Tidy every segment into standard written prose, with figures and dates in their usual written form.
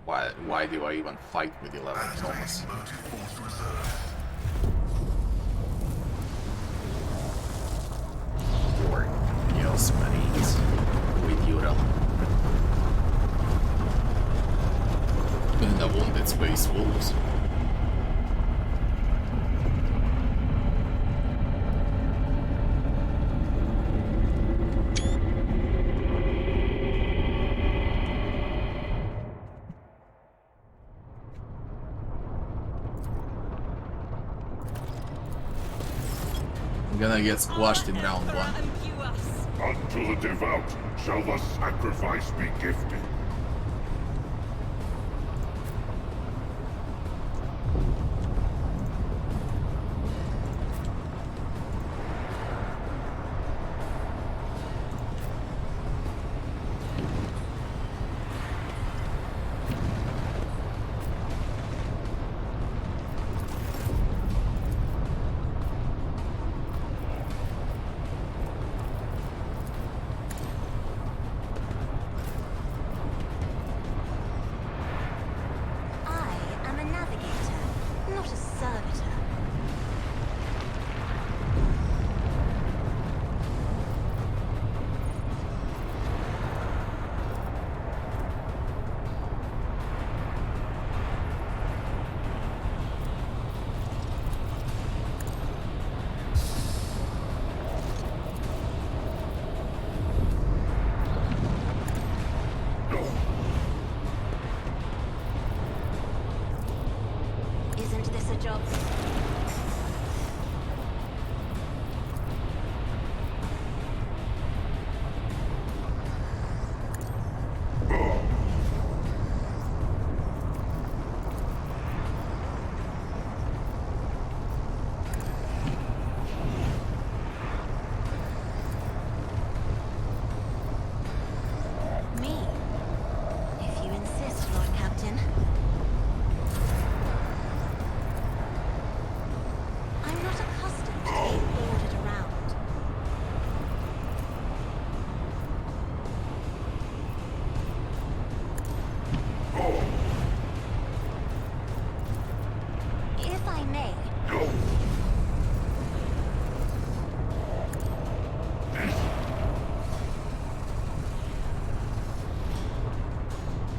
Why do I even fight with 11 Thomas? Or Chaos Marines with Uralon. And the Wounded Space Wolves. Gonna get squashed in round 1. Unto the devout shall the sacrifice be gifted.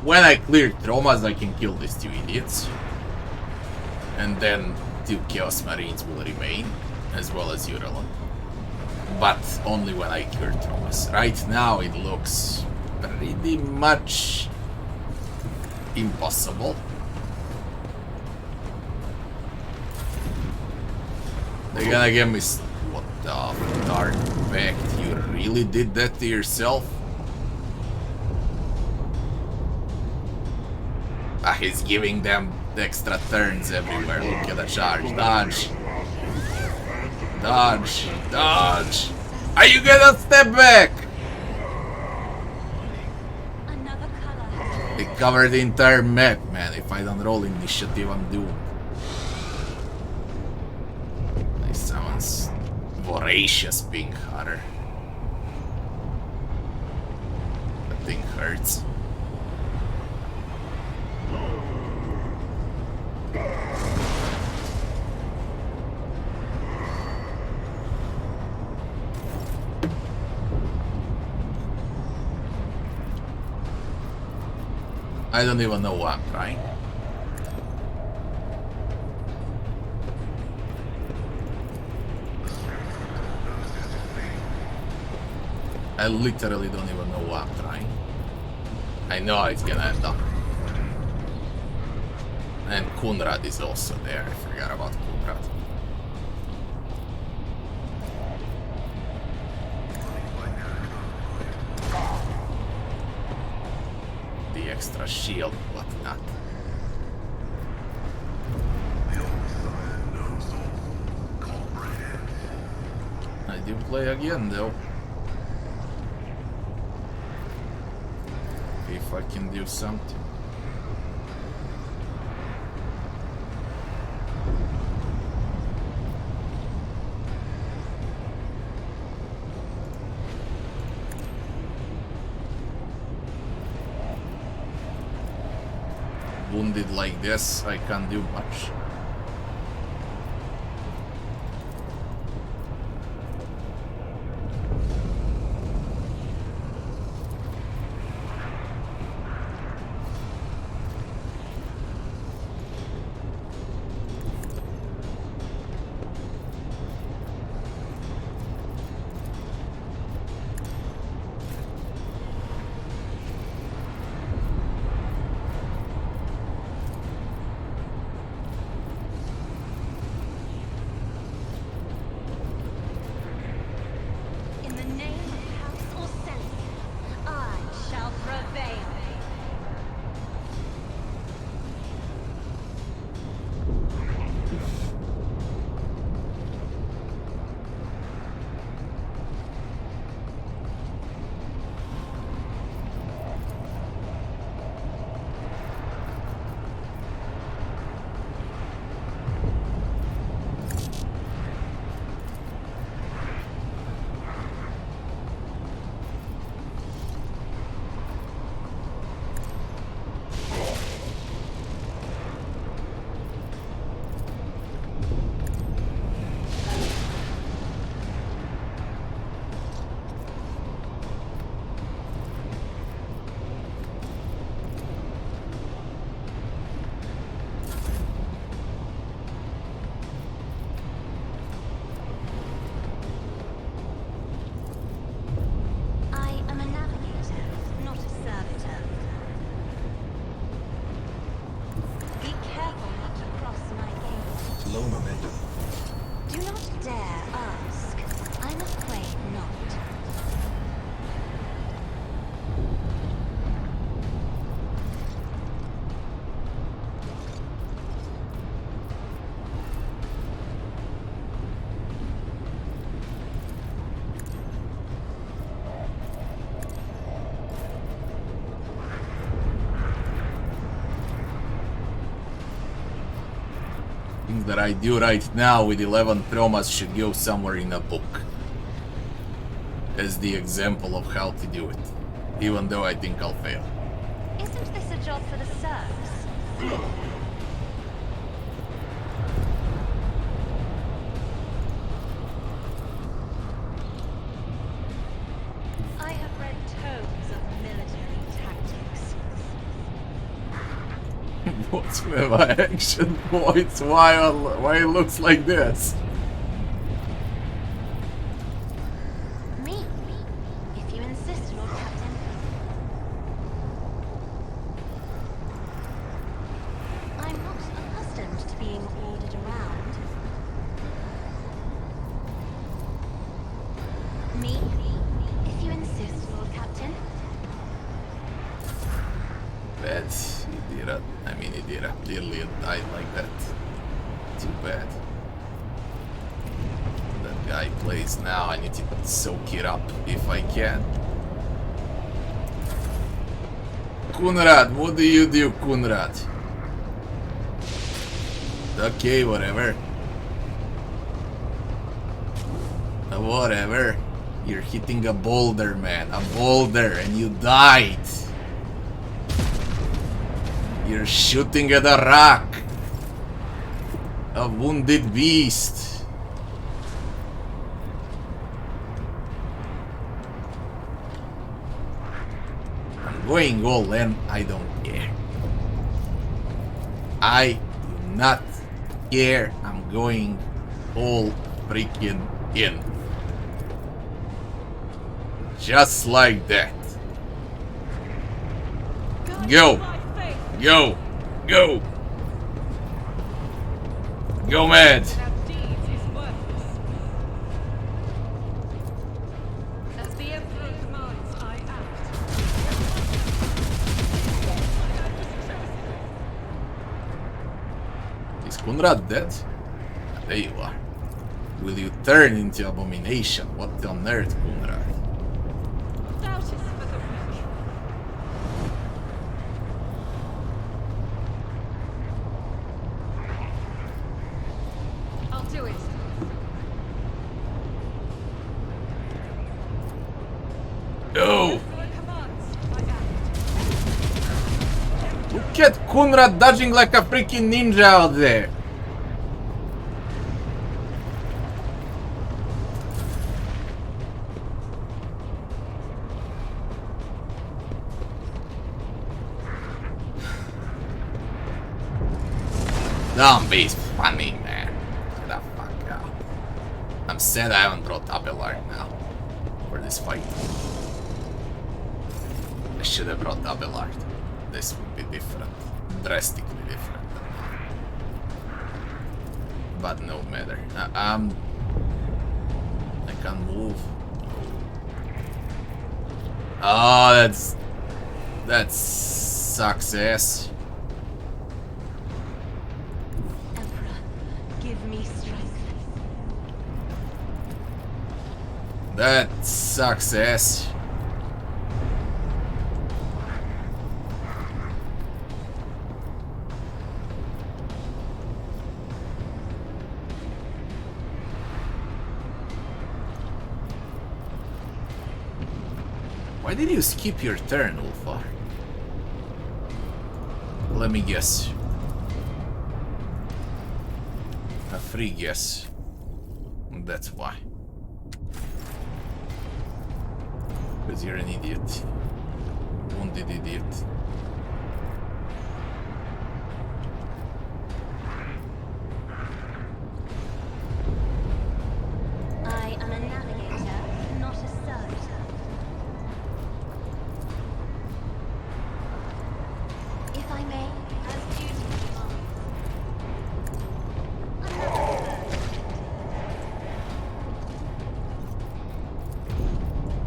When I clear Traumas, I can kill these 2 idiots. And then 2 Chaos Marines will remain, as well as Uralon. But only when I clear Traumas. Right now it looks pretty much impossible. They're gonna give me... What the dark fact? You really did that to yourself? He's giving them extra turns everywhere. Look at the charge. Dodge. Dodge. Dodge. Are you gonna step back? They covered the entire map, man. If I don't roll initiative, I'm doomed. Nice sounds voracious pink hunter. That thing hurts. I don't even know what I'm trying. I literally don't even know what I'm trying. I know it's gonna end up. And Kunrad is also there. I forgot about Kunrad. The extra shield, whatnot. I do play again though. If I can do something. wounded like this, I can't do much. That I do right now with 11 traumas should go somewhere in a book as the example of how to do it, even though I think I'll fail. Isn't this a job for the serfs? I have read tomes of military tactics. What's with my action points? Why it looks like this? Me? If you insist, Lord Captain. I'm not accustomed to being ordered around. Me? If you insist, Lord Captain. Bad. I mean, Idira clearly died like that. Too bad. That guy plays now. I need to soak it up if I can. Kunrad, what do you do, Kunrad? Okay, whatever. Whatever. You're hitting a boulder, man. A boulder, and you died. You're shooting at a rock. A wounded beast. I'm going all in. I don't care. I do not care. I'm going all freaking in. Just like that. Go. Go! Go! Go mad! As the Emperor commands, I act. Is Kunrad dead? There you are. Will you turn into abomination? What on earth, Kunrad? Doubt is for the weak. I'll do it. No! Emperor commands, I act. Look at Kunrad dodging like a freaking ninja out there. Don't be funny, man. Get the fuck out. I'm sad I haven't brought Abelard now for this fight. I should have brought Abelard. This would be different. Drastically different. But no matter. I can't move. Oh, that's success. Give me strength. That's success. Why did you skip your turn, Ulfa? Let me guess. A free guess. That's why. Because you're an idiot. Wounded idiot. I am a navigator, not a servitor. If I may, as duty demands.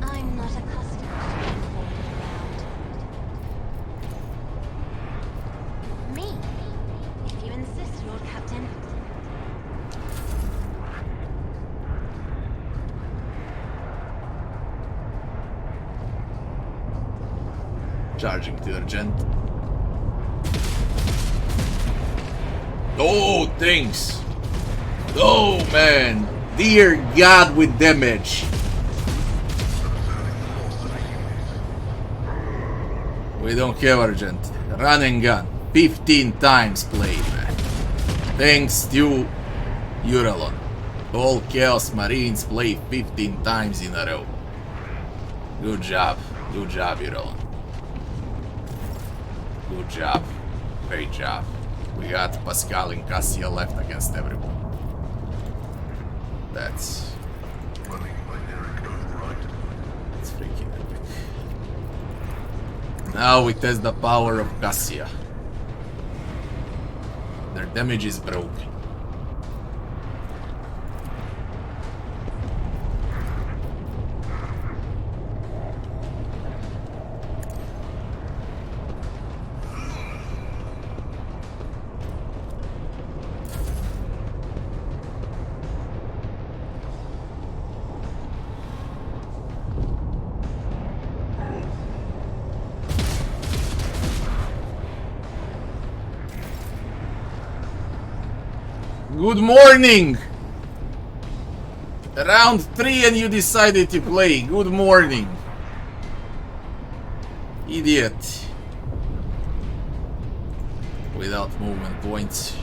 I'm not accustomed to being followed around. Me? If you insist, Lord Captain. Charging to urgent. Oh, things! Oh, man! Dear God, with damage! We don't have urgent. Run and gun. 15 times played, man. Thanks to Uralon. All Chaos Marines play 15 times in a row. Good job. Good job, Uralon. Good job. Great job. We got Pascal and Cassia left against everyone. That's freaking epic. Now we test the power of Cassia. Their damage is broken. Good morning! Round 3 and you decided to play. Good morning. Idiot. Without movement points.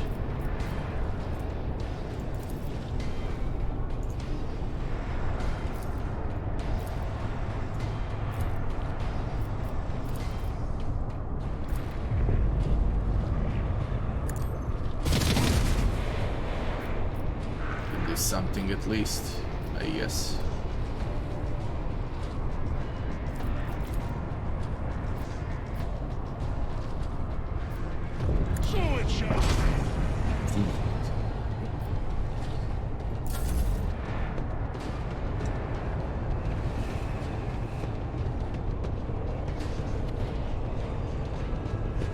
Something at least, I guess.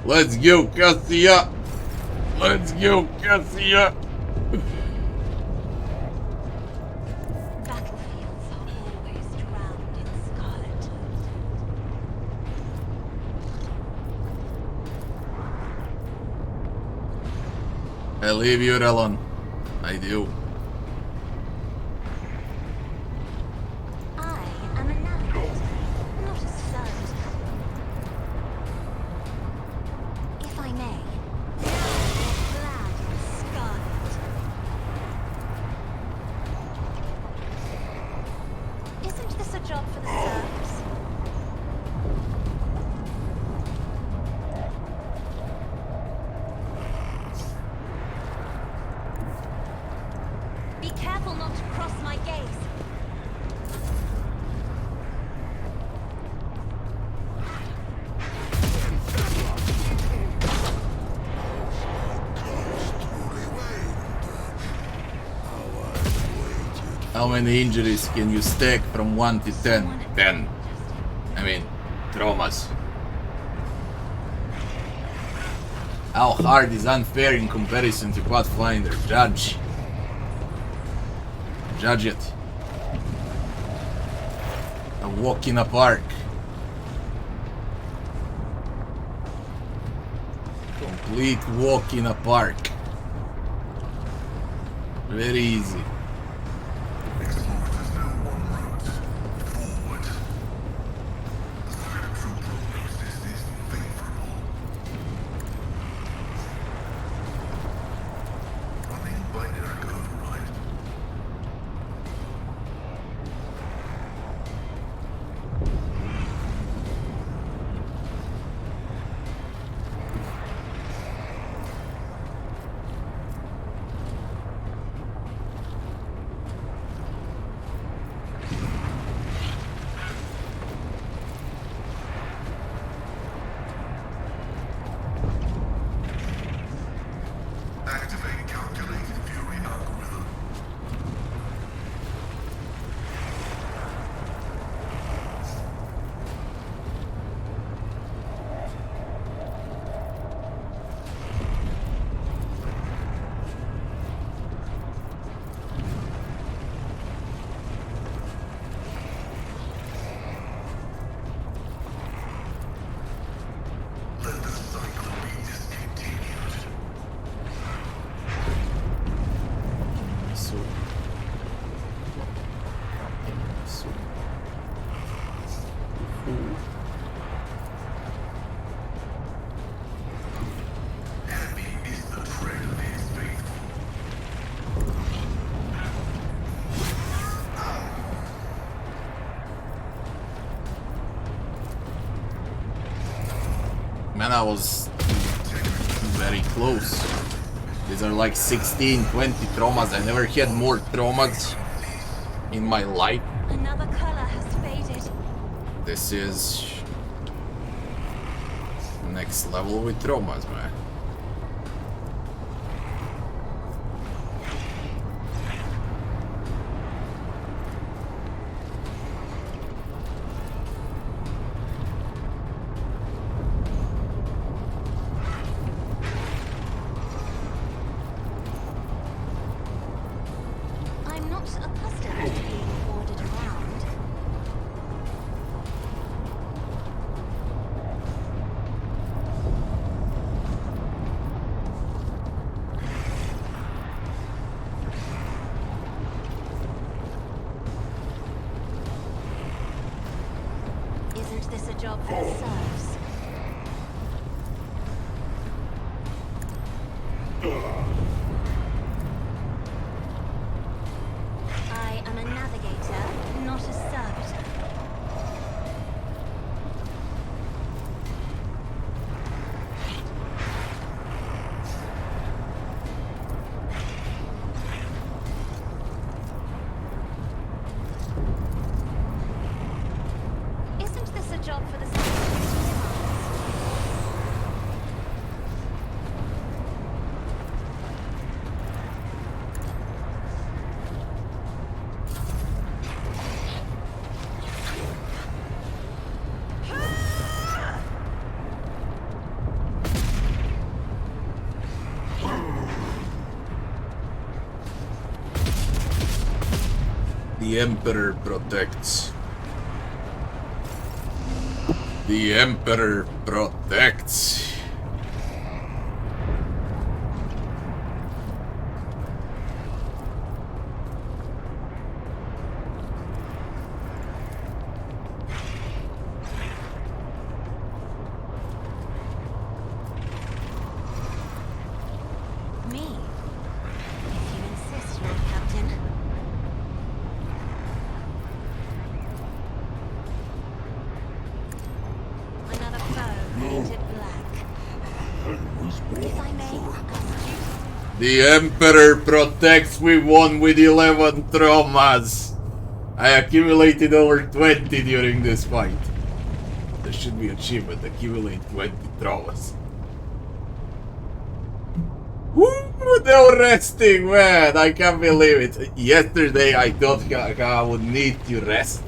Let's go, Cassia! Let's go, Cassia! Battlefields are always drowned in scarlet. I leave you alone. I do. I am a navigator, not a servitor. If I How many injuries can you stack from 1 to 10? 10. I mean, traumas. How hard is unfair in comparison to Pathfinder? Judge. Judge it. A walk in a park. Complete walk in a park. Very easy. Man, I was very close. These are like 16, 20 traumas. I never had more traumas in my life. Another color has faded. This is next level with traumas, man. The Emperor protects. The Emperor protects. The Emperor protects. We won with 11 traumas. I accumulated over 20 during this fight. There should be an achievement, accumulate 20 traumas. Woo! No resting, man. I can't believe it. Yesterday I thought I would need to rest.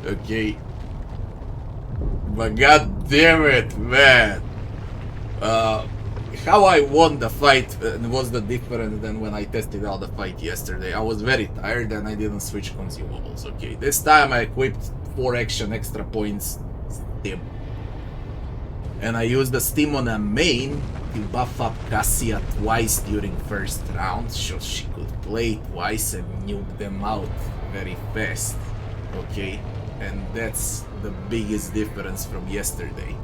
Okay. But god damn it, man. How I won the fight was the difference than when I tested out the fight yesterday. I was very tired and I didn't switch consumables. Okay, this time I equipped 4 action extra points stim. And I used the stim on a main to buff up Cassia twice during first round, so she could play twice and nuke them out very fast. Okay, and that's the biggest difference from yesterday.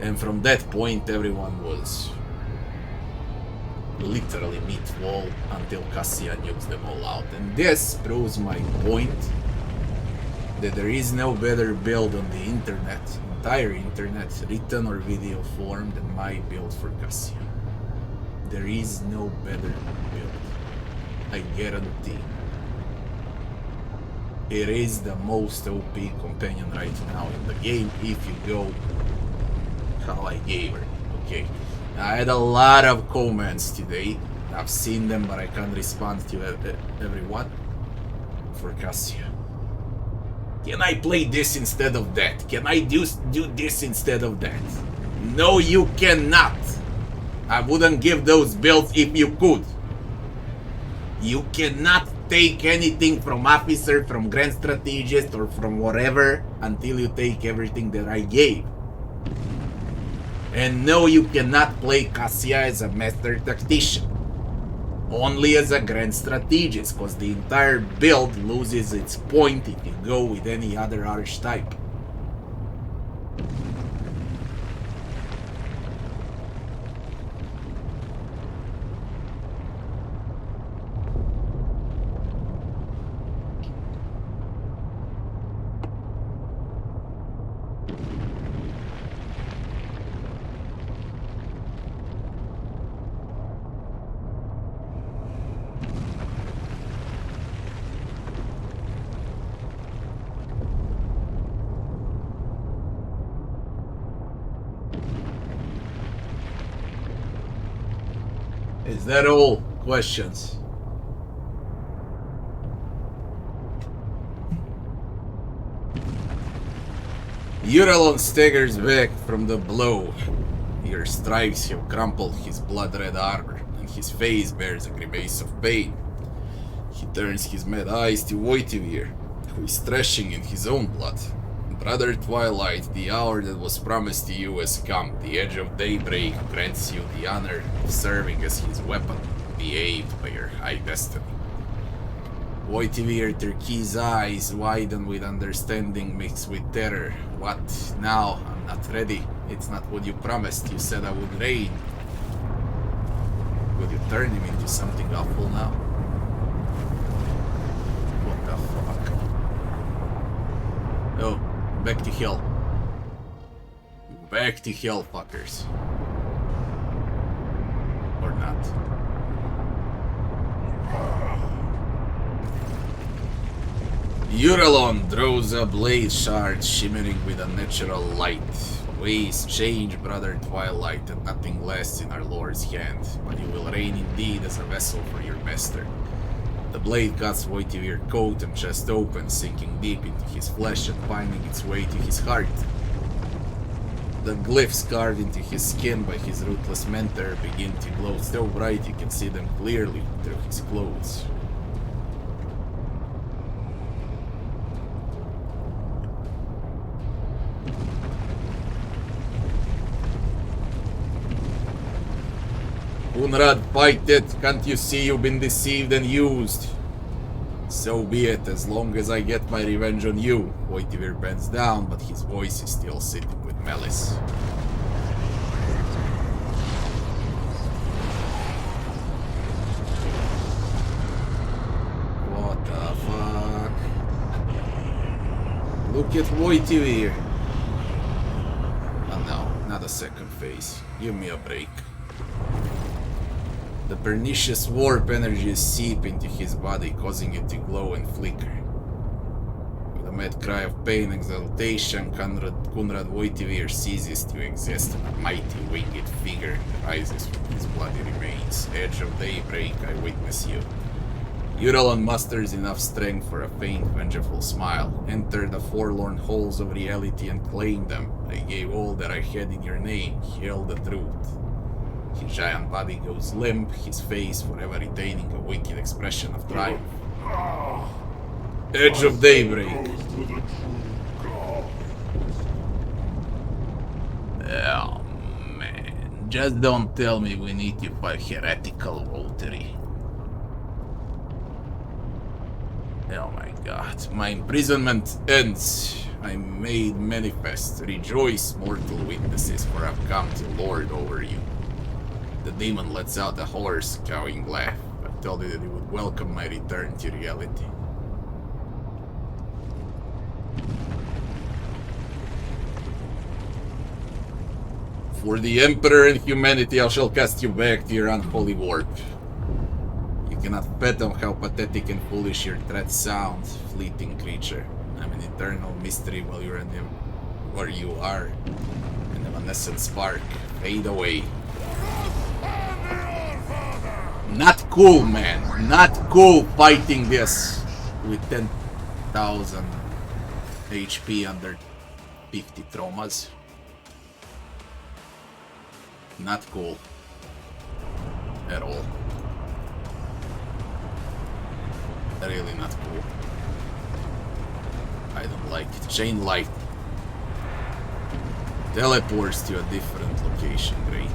And from that point everyone was literally meatball until Cassia nukes them all out. And this proves my point that there is no better build on the internet, entire internet, written or video form, than my build for Cassia. There is no better build. I guarantee. It is the most OP companion right now in the game if you go how I gave her. Okay. I had a lot of comments today. I've seen them, but I can't respond to everyone. For Cassia. Can I play this instead of that? Can I do this instead of that? No, you cannot. I wouldn't give those builds if you could. You cannot take anything from officer, from grand strategist, or from whatever until you take everything that I gave. And no, you cannot play Cassia as a master tactician. Only as a grand strategist, because the entire build loses its point if you go with any other archetype. Is that all? Questions? Uralon staggers back from the blow. Your strikes have crumpled his blood-red armor, and his face bears a grimace of pain. He turns his mad eyes to Wojtyvir, who is thrashing in his own blood. Brother Twilight, the hour that was promised to you has come. The edge of daybreak grants you the honor of serving as his weapon, be aided by your high destiny. Wojtyvir turquoise eyes widen with understanding mixed with terror. What now? I'm not ready. It's not what you promised. You said I would reign. Would you turn him into something awful now? What the fuck? Oh. Back to hell. Back to hell, fuckers. Or not. Uralon draws a blade shard shimmering with a natural light. Ways change, Brother Twilight, and nothing lasts in our Lord's hand, but you will reign indeed as a vessel for your master. The blade cuts Wojtyvir's coat and chest open, sinking deep into his flesh and finding its way to his heart. The glyphs carved into his skin by his ruthless mentor begin to glow so bright you can see them clearly through his clothes. Unrad, fight it! Can't you see you've been deceived and used? So be it, as long as I get my revenge on you. Wojtyvir bends down, but his voice is still sitting with malice. What the fuck? Look at Wojtyvir! Oh no, not a second phase. Give me a break. The pernicious warp energies seep into his body, causing it to glow and flicker. With a mad cry of pain, exultation, Conrad Wojtyla ceases to exist, and a mighty winged figure rises from his bloody remains. Edge of daybreak, I witness you. Uralon musters enough strength for a faint, vengeful smile. Enter the forlorn halls of reality and claim them. I gave all that I had in your name. Hail the truth. His giant body goes limp, his face forever retaining a wicked expression of triumph. Edge of daybreak. To the true God. Oh man, just don't tell me we need you for heretical votary. Oh my god, my imprisonment ends. I'm made manifest. Rejoice, mortal witnesses, for I've come to lord over you. The demon lets out a hoarse, cowing laugh. I told you that he would welcome my return to reality. For the Emperor and humanity, I shall cast you back to your unholy warp. You cannot fathom how pathetic and foolish your threats sound, fleeting creature. I'm an eternal mystery while you're where you are. An evanescent spark. Fade away. Not cool, man. Not cool fighting this with 10,000 HP under 50 traumas. Not cool. At all. Really not cool. I don't like it. Chain light. Teleports to a different location. Great.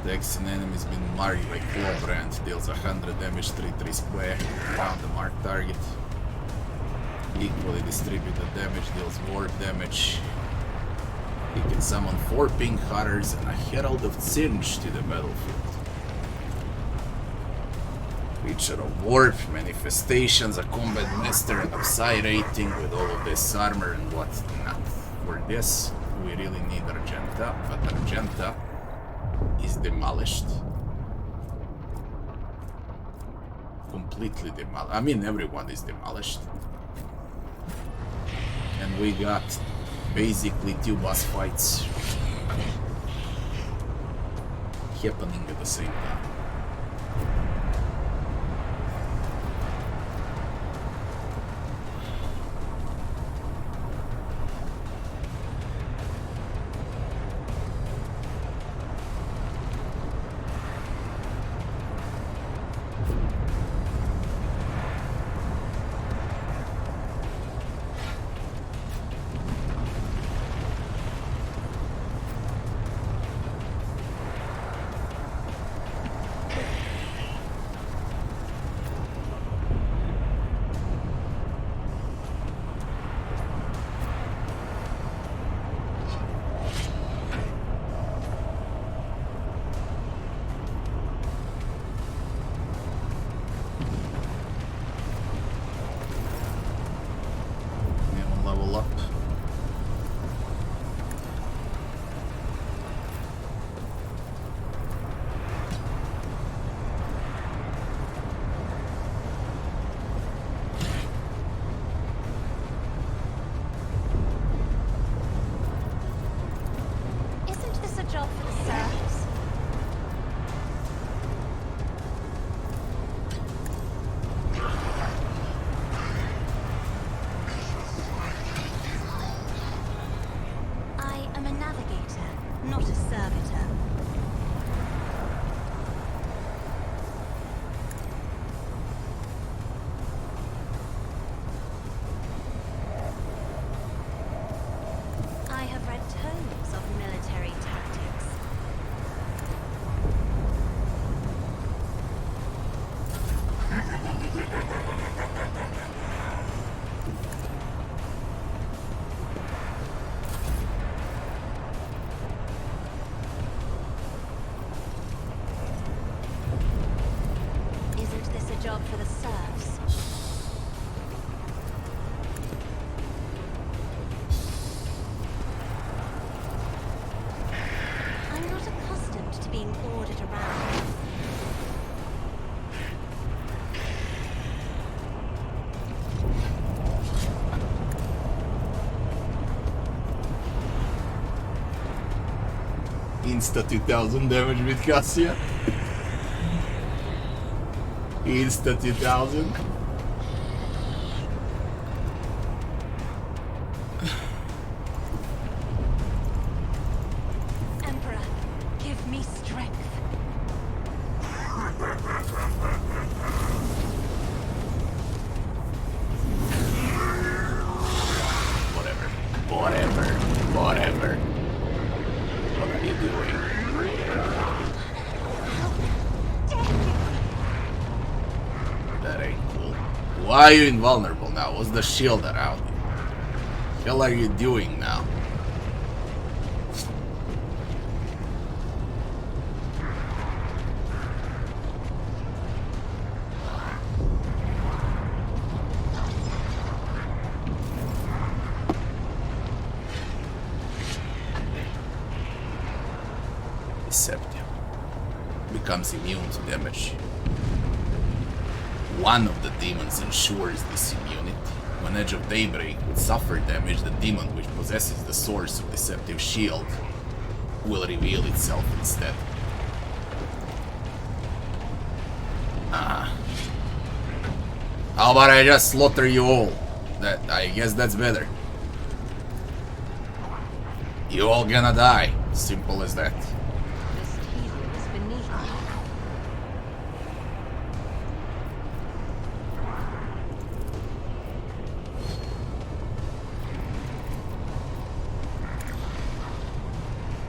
Dex an enemy's been marked by Clawbrand. Deals 100 damage 3-3 square around the marked target. Equally distributed damage deals warp damage. He can summon 4 pink hunters and a Herald of Singe to the battlefield. Creature of Warp, manifestations, a combat master, and a psi rating with all of this armor and whatnot. For this, we really need Argenta, but Argenta is demolished. Completely demolished. I mean, everyone is demolished. And we got basically 2 boss fights happening at the same time. Insta 2000 damage with Cassia. Insta 2000. Emperor, give me strength. Whatever. Whatever. Whatever. What are you doing? That ain't cool. Why are you invulnerable now? What's the shield around you? What the hell are you doing now? Deceptive. Becomes immune to damage. One of the demons ensures this immunity. When Edge of Daybreak would suffer damage, the demon which possesses the source of Deceptive Shield will reveal itself instead. How about I just slaughter you all? I guess that's better. You all gonna die. Simple as that. This healing is beneath me.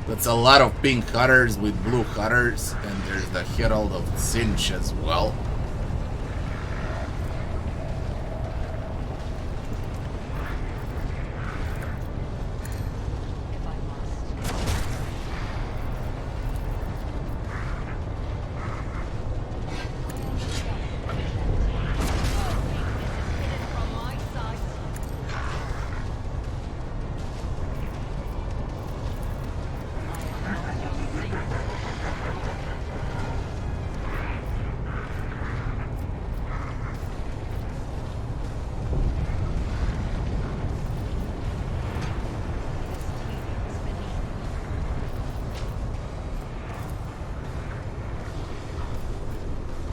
That's a lot of pink cutters with blue cutters, and there's the Herald of Cinch as well. If I must. From my sight.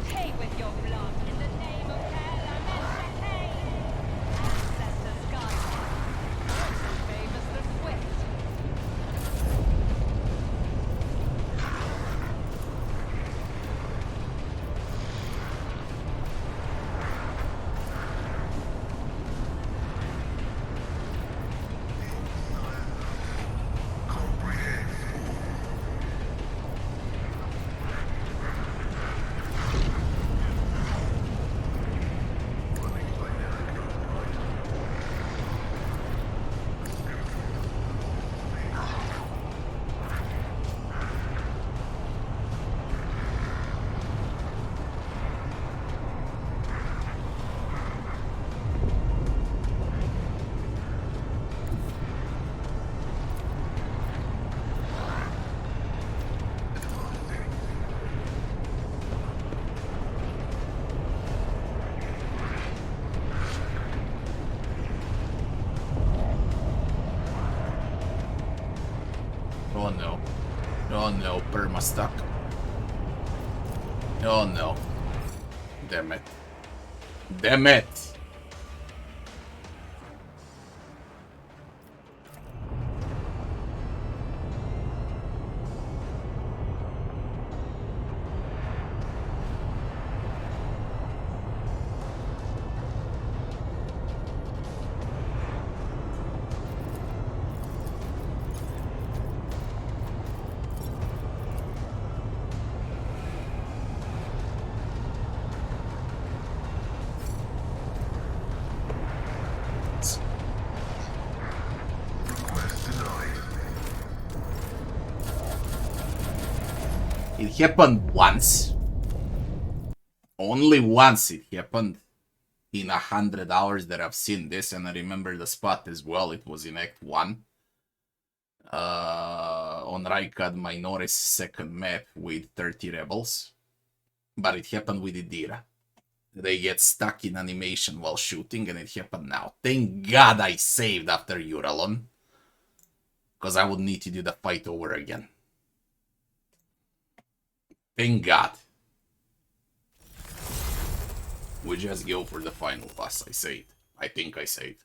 Pay with your blood in the name of WH40K. Ancestors guide me. Also famous the swift. Oh no. Oh no, perma stuck. Oh no. Damn it. Damn it! It happened once. Only once it happened in 100 hours that I've seen this, and I remember the spot as well. It was in Act 1. On Raikad Minoris' second map with 30 rebels. But it happened with Idira. They get stuck in animation while shooting, and it happened now. Thank God I saved after Uralon. Because I would need to do the fight over again. Thank God. We just go for the final boss, I say it. I think I say it.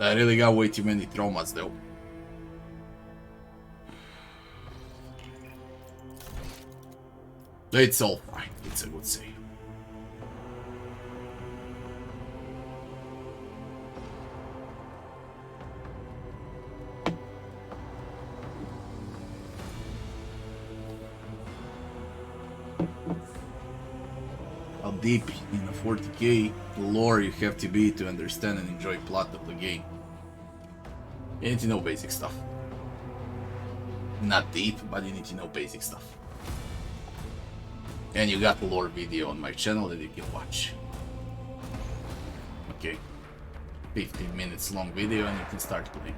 I really got way too many traumas though. It's all fine, it's a good save. How deep in a 40k lore you have to be to understand and enjoy plot of the game. You need to know basic stuff. Not deep, but you need to know basic stuff. And you got the lore video on my channel that you can watch. Okay. 15 minutes long video and you can start playing.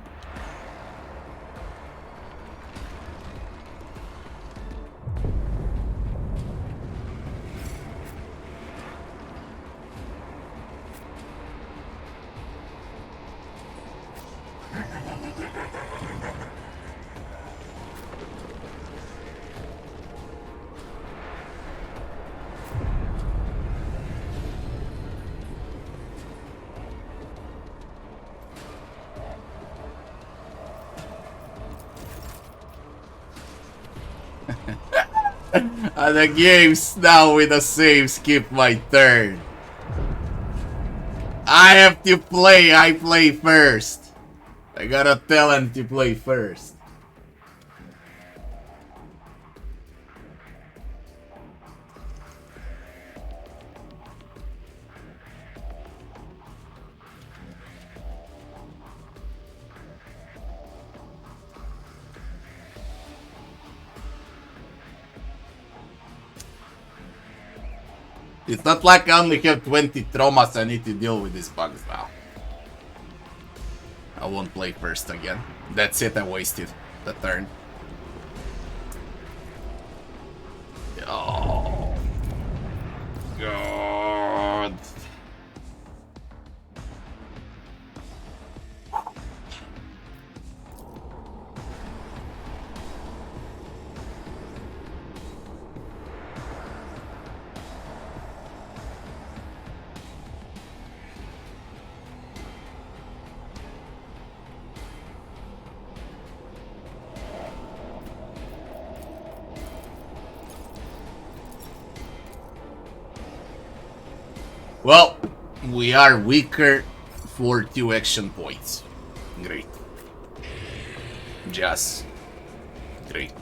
And the game's now with a save, skip my turn. I have to play, I play first. I gotta tell him to play first. It's not like I only have 20 traumas, I need to deal with these bugs now. I won't play first again. That's it, I wasted the turn. Oh. God. Well, we are weaker for 2 action points. Great. Just great.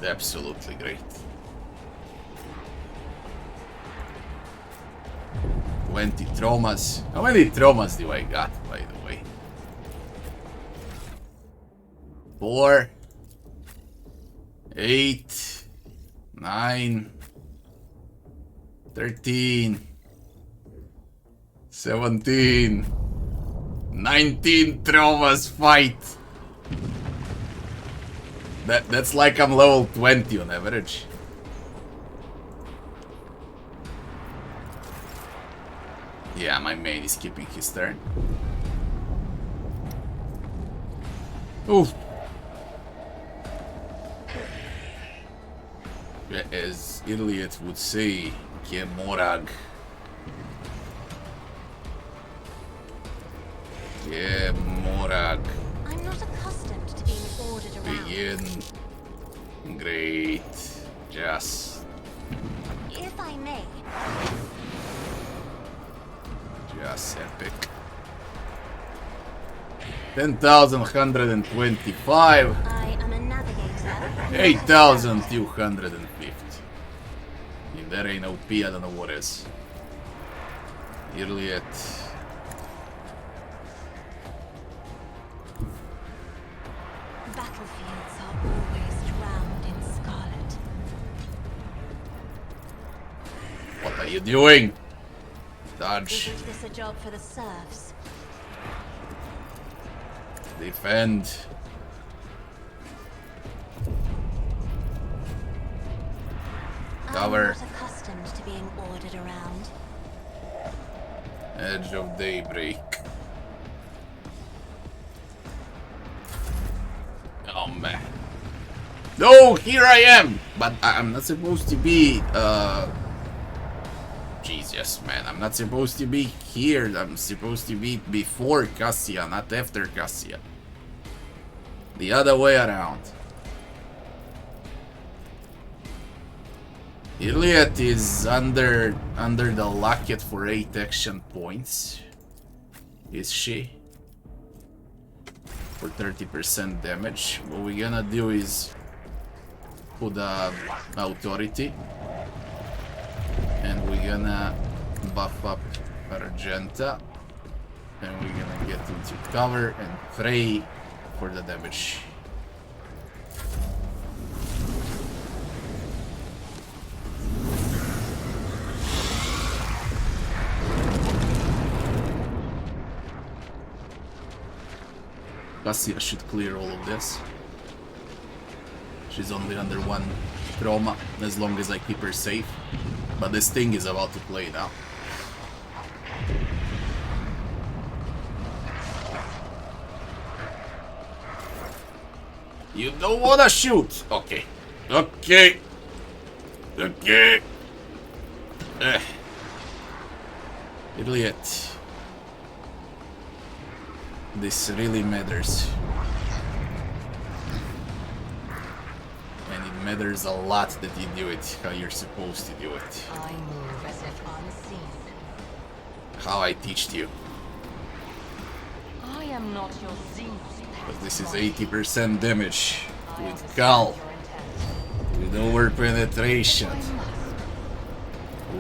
Absolutely great. 20 traumas. How many traumas do I got, by the way? 4, 8, 9, 13, 17, 19 traumas fight. That's like I'm level 20 on average. Yeah, my main is keeping his turn. Oof. As Iliad would say, Morag. Morag. I'm not accustomed to being ordered around. Begin. Great. Just. If I may. Just epic. 10,125. I am a navigator. 8,250. If there ain't OP, I don't know what is. Iliad. Battlefields are always drowned in scarlet. What are you doing? Dodge. Isn't this a job for the serfs? Defend. Cover. I'm not accustomed to being ordered around. Edge of Daybreak. Oh man. No, here I am! But I'm not supposed to be, Jesus, man. I'm not supposed to be here. I'm supposed to be before Cassia, not after Cassia. The other way around. Iliad is under the locket for 8 action points. Is she? For 30% damage. What we're gonna do is put authority, and we're gonna buff up Argenta, and we're gonna get into cover and pray for the damage. Cassia should clear all of this. She's only under 1 trauma as long as I keep her safe. But this thing is about to play now. You don't wanna shoot! Okay. Okay. Okay. Idiot. This really matters. And it matters a lot that you do it how you're supposed to do it. I move as if unseen. How I teached you. I am not your Zeus. But this is 80% damage with Cal, with over penetration,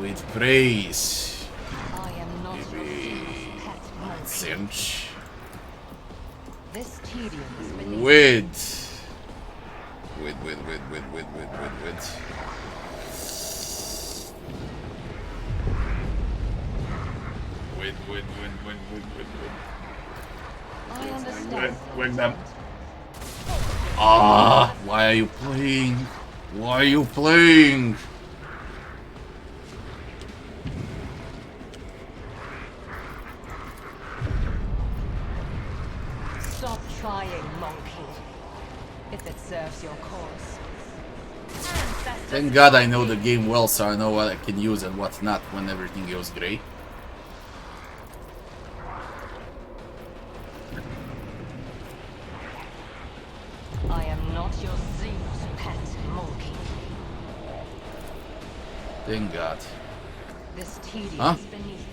with praise, I am not your maybe Zeus' pet monkey. cinch, This tedium is beneath with. I understand. With them. Ah, why are you playing? Why are you playing? Stop trying, monkey. If it serves your cause. Thank God I know the game well, so I know what I can use and what not when everything goes grey. I am not your Zeus pet monkey. Thank God. This tedium Huh? is beneath me.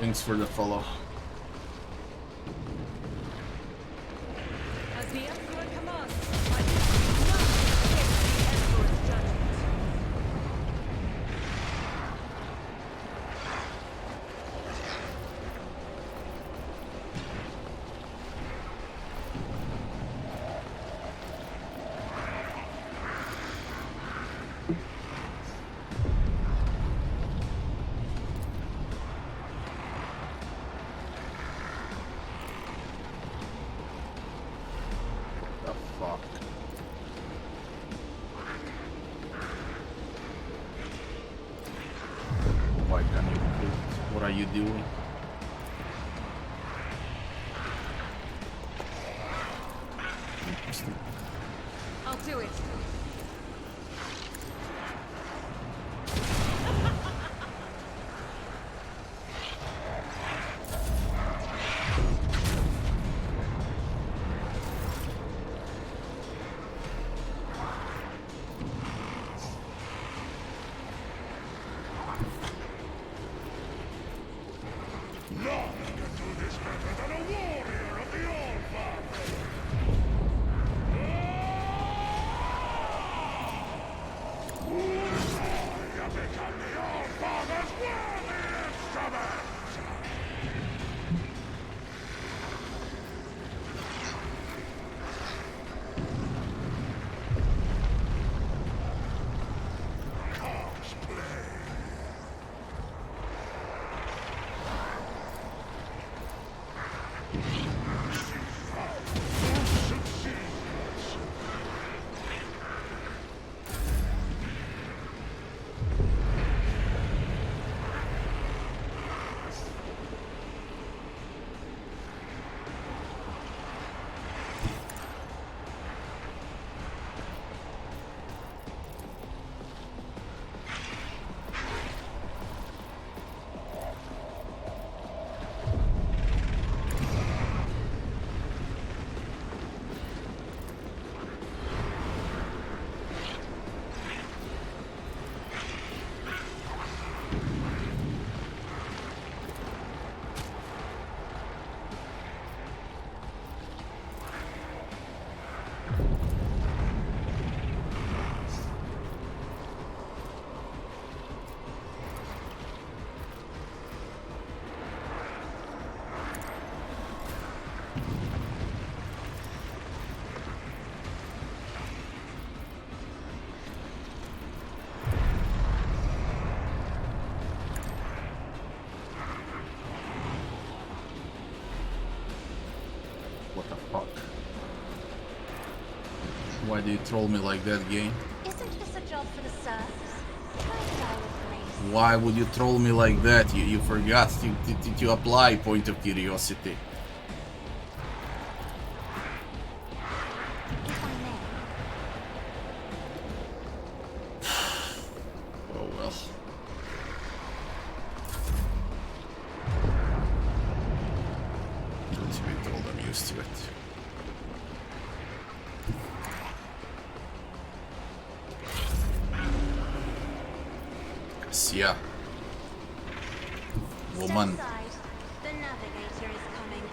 Thanks for the follow. As the Emperor commands, I do not escape the Emperor's judgment. The fuck? Why can't you quit? What are you doing? Interesting. I'll do it. None can do this better than a warrior of the All-Father! You have become the All-Father's worthy instrument! Cosplay! What the fuck? Why do you troll me like that, game? Isn't this a job for the serfs? Try to die with grace. Why would you troll me like that? You forgot to apply point of curiosity. If I may. Oh well. Truth be told, I'm used to it. Yeah. Woman. Step aside. The navigator is coming.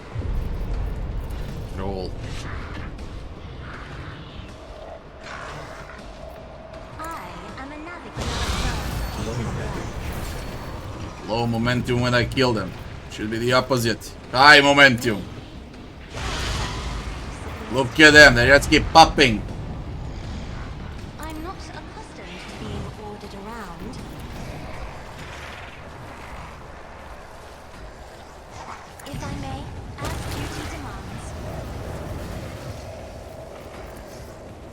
Roll. I am a navigator. Low momentum when I kill them. Should be the opposite. High momentum. Look at them, they just keep popping. I'm not accustomed to being ordered around. If I may, as duty demands.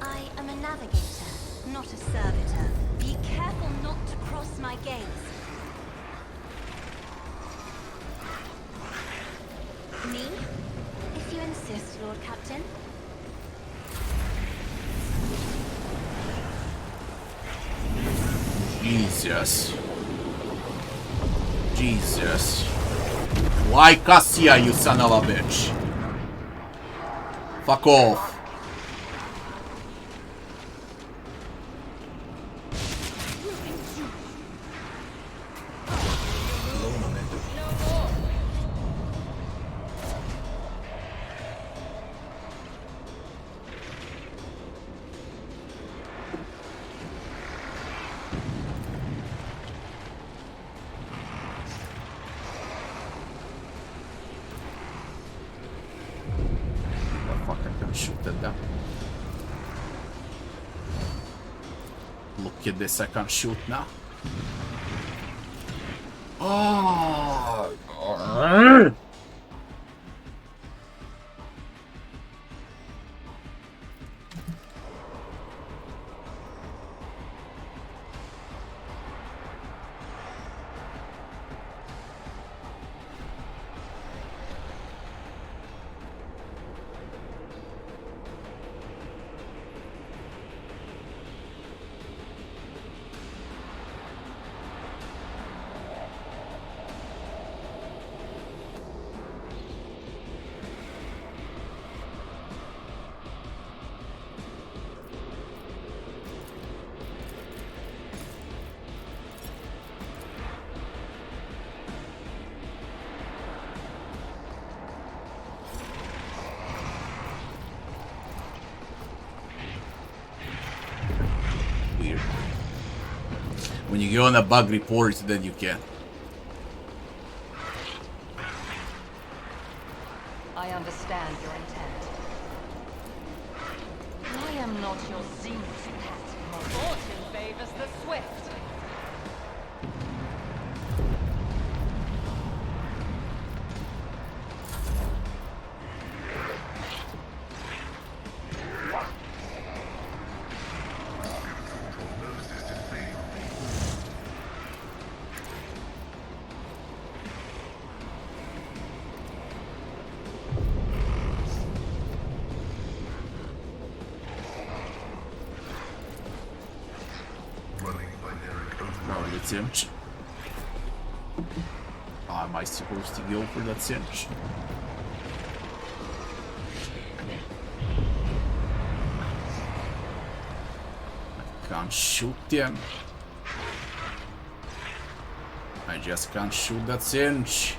I am a navigator, not a servitor. Be careful not to cross my gaze. Me? If you insist, Lord Captain. Jesus. Jesus. Why Cassia, you son of a bitch? Fuck off. look at this, I can't shoot now. Oh. When you go on a bug report, then you can. I understand your intent. I am not your zenith cat. Fortune favors the swift. Cinch. How am I supposed to go for that cinch? I can't shoot them. I just can't shoot that cinch.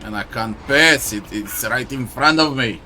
And I can't pass it, it's right in front of me.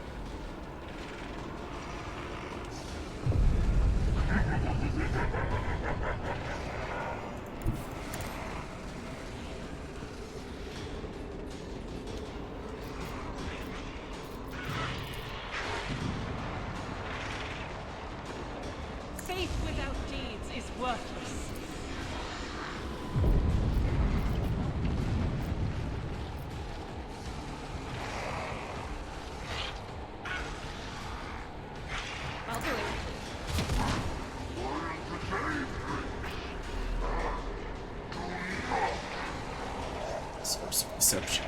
Deception.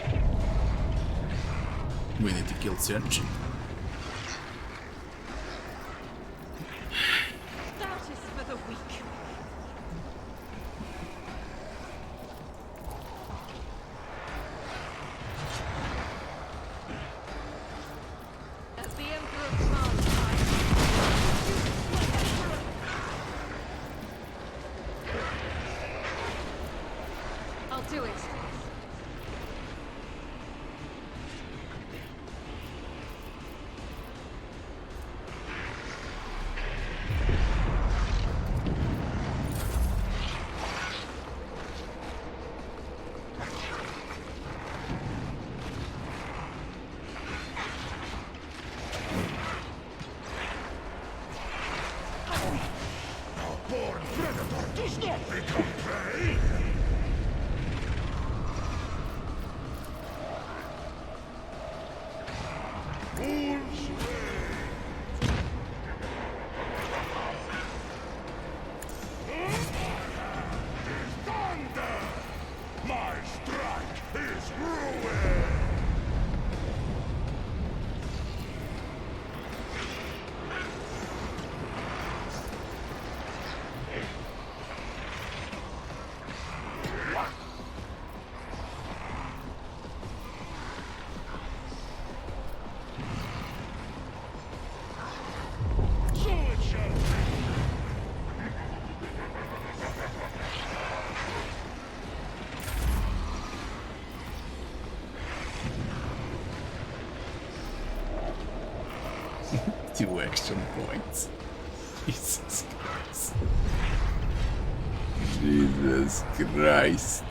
We need to kill Cinch. That is for the weak. As the Emperor commands, I'll do it. Two action points. Jesus Christ. Jesus Christ.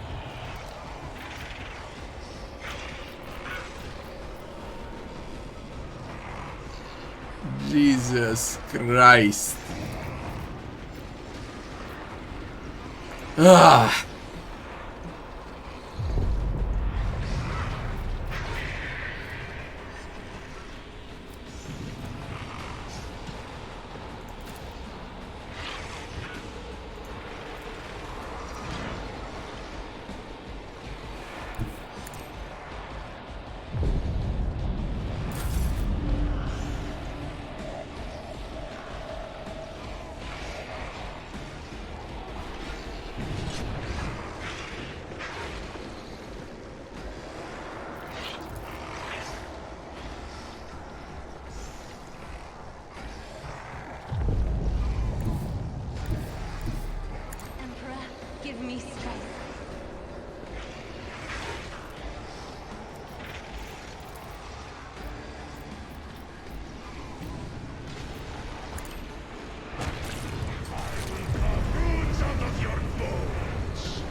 Jesus Christ. Ugh. Emperor, give me strength. Roots out of your bones!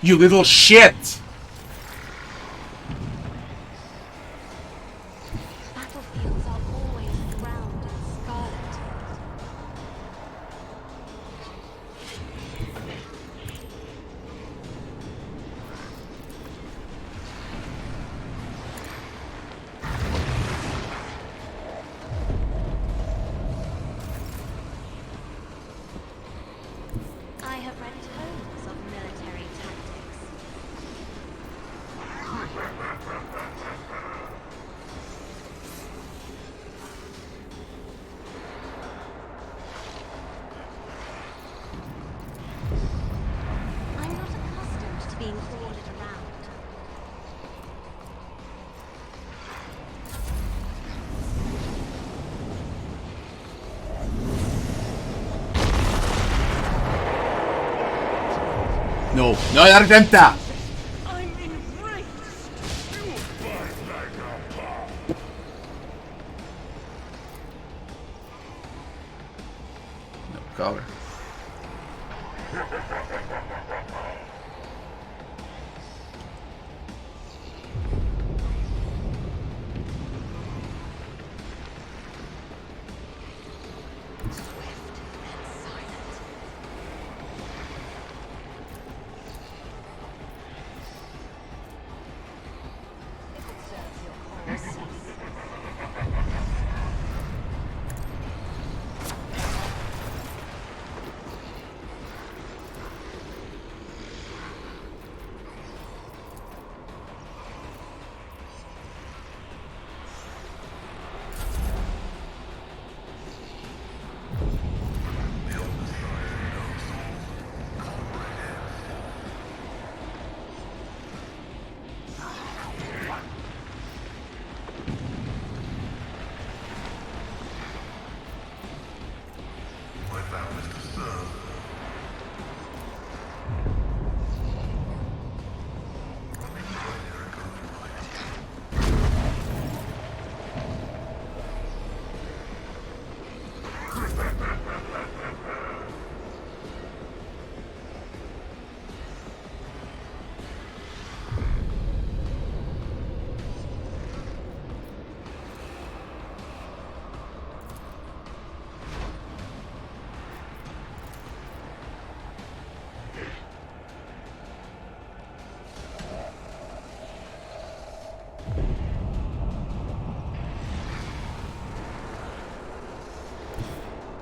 You little shit! Battlefields are always drowned in scarlet. I have read tomes of military tactics. I'm not accustomed to being ordered around. No, no, Argenta! I'm enraged! You fight like a punk! No cover.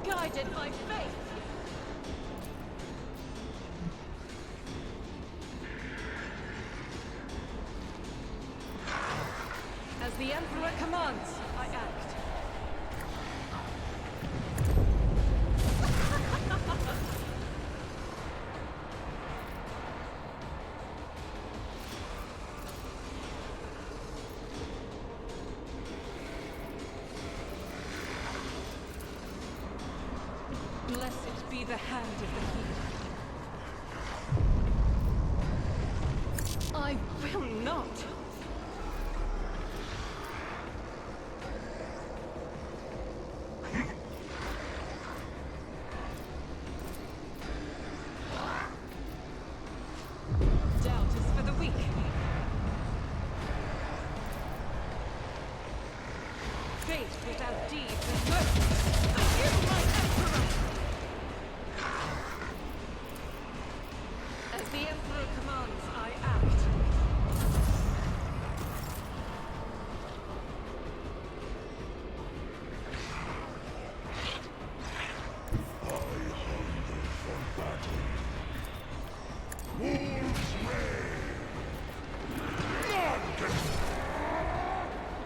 Guided by faith! As the Emperor commands, I act. Blessed be the hand of the healer. I will not! Doubt is for the weak. Faith without deeds is worthless. I give my emperor! As the emperor commands, I act. Wolves reign! None can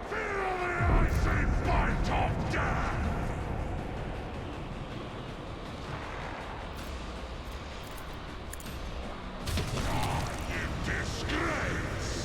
feel the icy fight of death! In disgrace!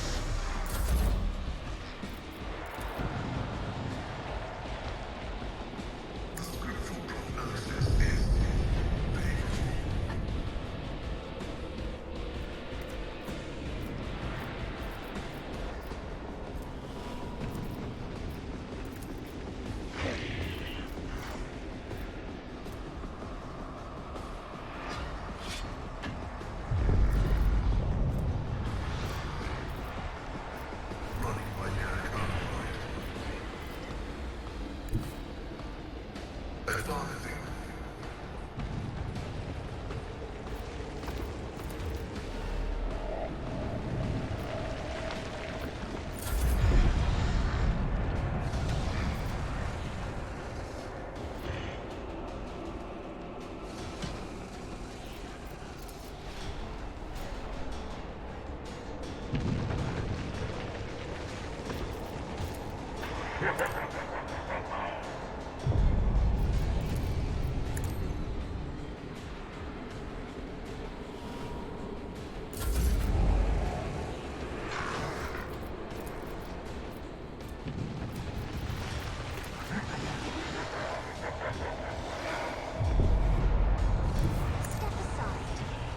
Step aside.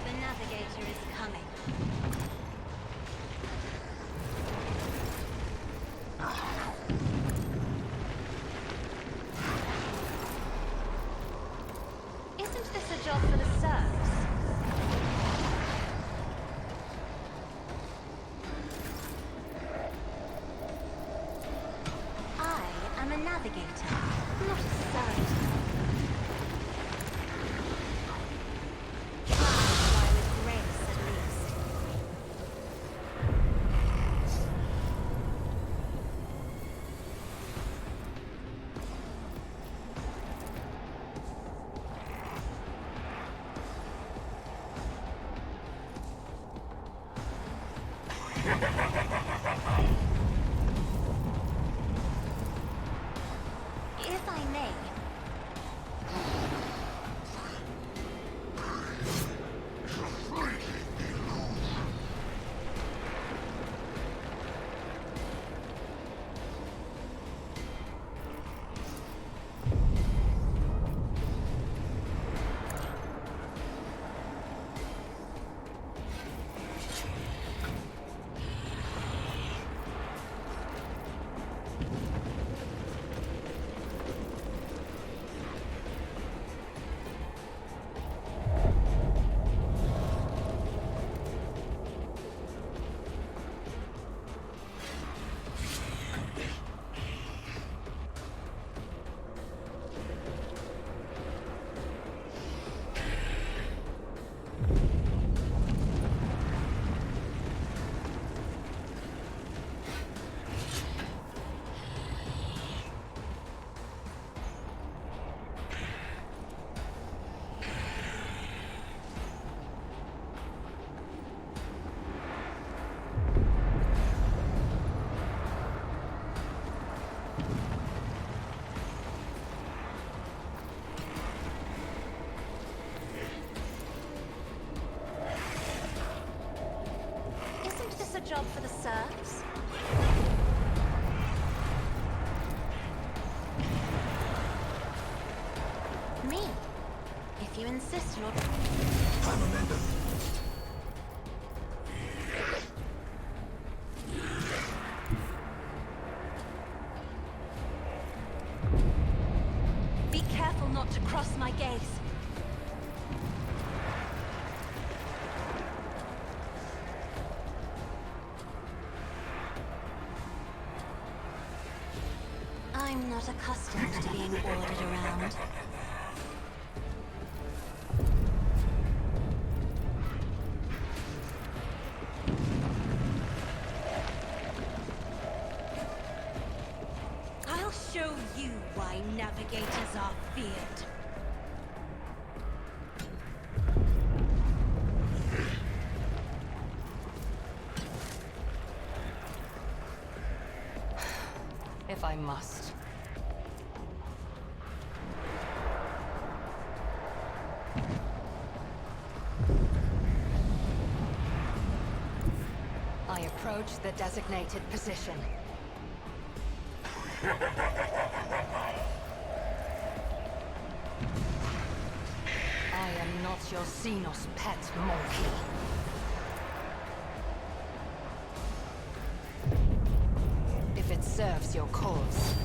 The navigator is coming. Isn't this a job for the serfs? I am a navigator, not a servitor. Fly with grace, at least. If I may, isn't this a job for the serfs? Me, if you insist, Lord. I'm Amanda. Be careful not to cross my gaze. I I'm not accustomed to being ordered around. I'll show you why navigators are feared. If I must. I approach the designated position. I am not your Xenos pet monkey. If it serves your cause.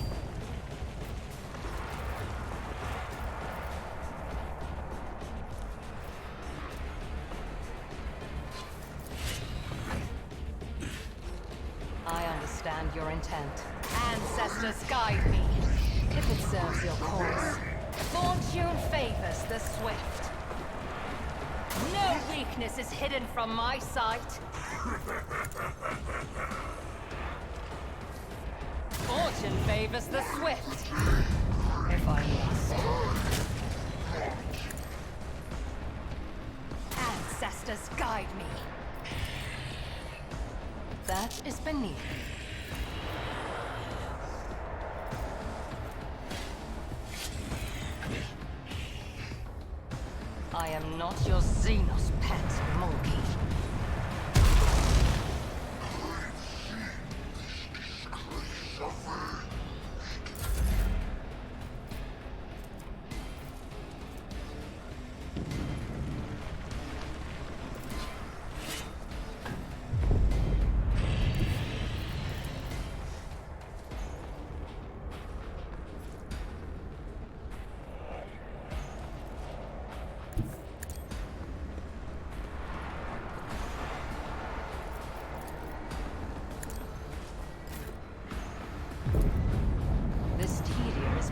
I understand your intent. Ancestors guide me. If it serves your cause. Fortune favors the swift. No weakness is hidden from my sight. Fortune favors the swift. If I must. Ancestors guide me. That is beneath me. I am not your Xenos pet monkey.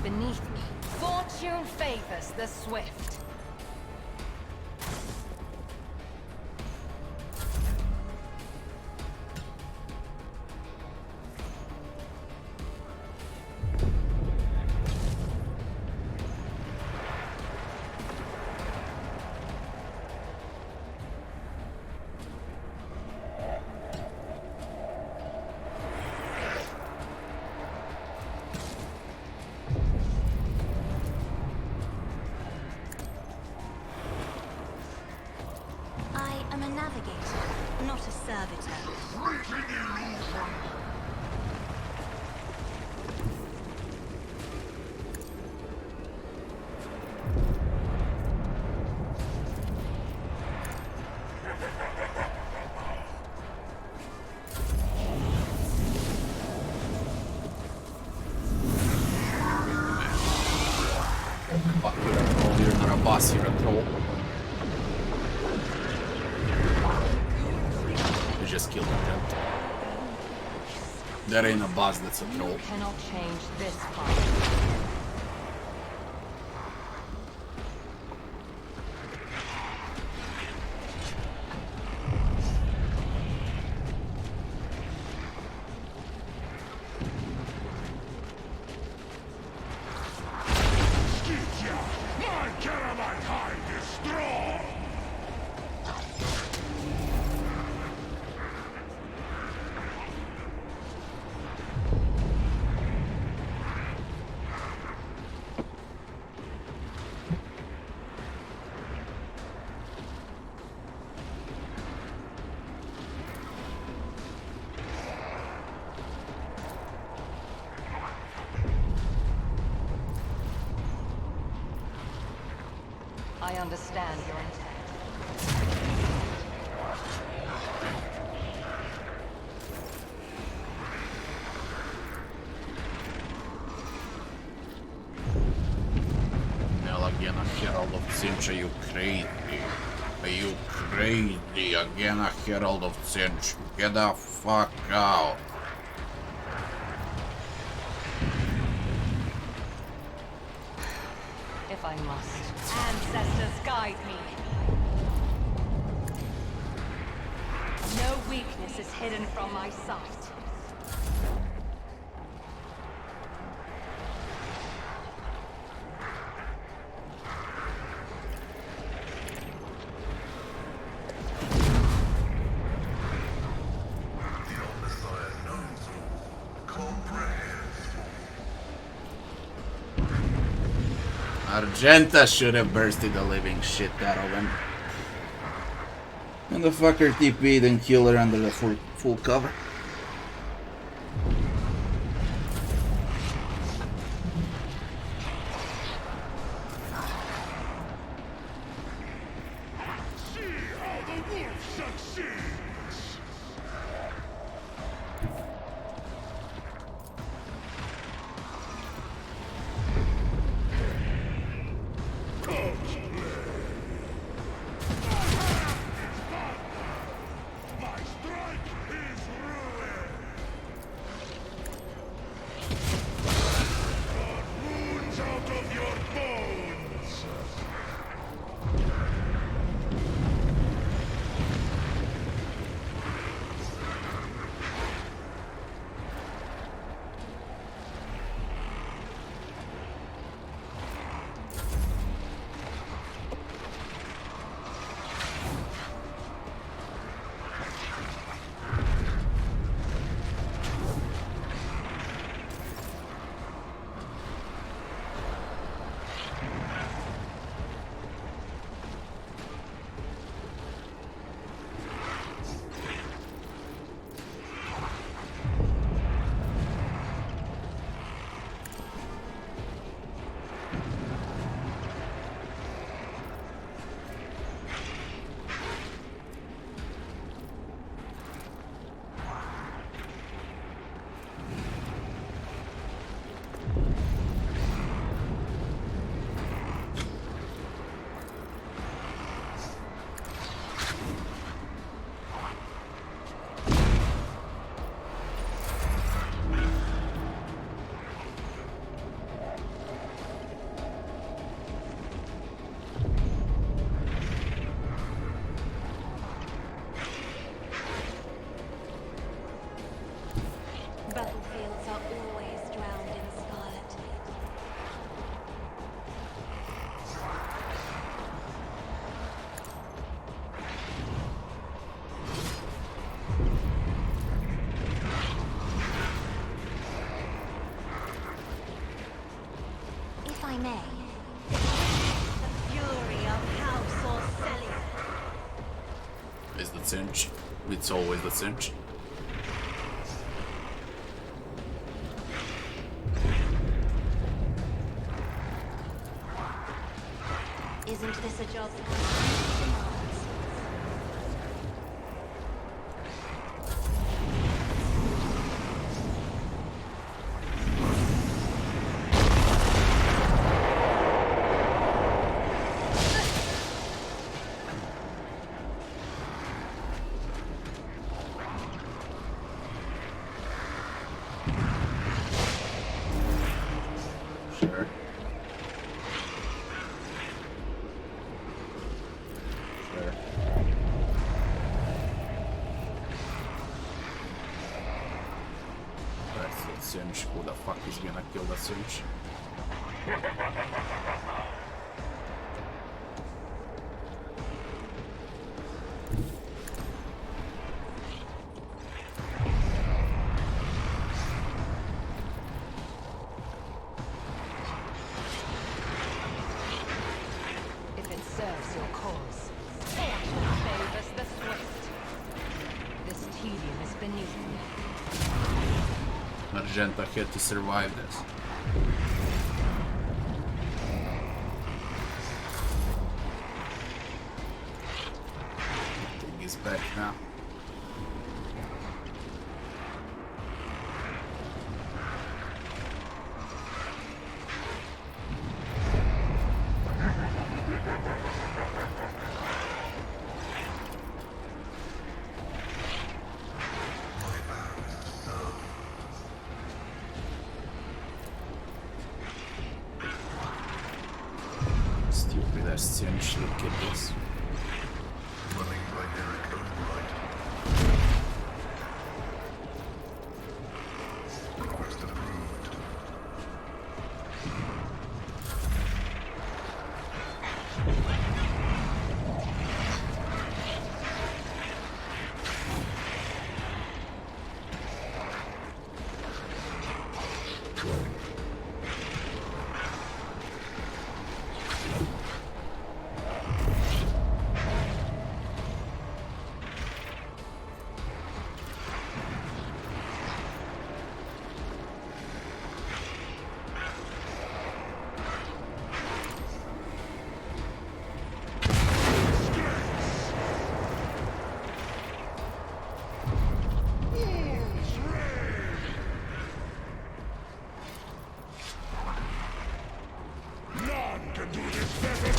Beneath me. Fortune favors the swift. I'm a navigator, not a servitor. Fuck, you're a troll, you're not a boss, you're a troll. You just killed him. That ain't a boss, that's a troll. You cannot change this part. I understand your intent. Hell again, a Herald of Zinch, are you crazy? Are you crazy? Again, a Herald of Zinch. Get the fuck out. if I must. Ancestors guide me. No weakness is hidden from my sight. Argenta should have bursted the living shit out of him. And the fucker TP'd and killed her under the full cover. See how the wolf succeeds! My strike is ruin! God wounds out of your bones! Battlefields are always drowned in scarlet. If I may, the fury of House Orcelia. Is the cinch. It's always the cinch. Isn't this a job the Constitution demands? Sure. Sure. That's the cinch. Who the fuck is gonna kill the cinch? If it serves your cause. Fortune favors the swift. This tedium is beneath me. Argenta had to survive this. Thing is back now. the essential kibbles. Running by Eric override. Request approved. None can do this better.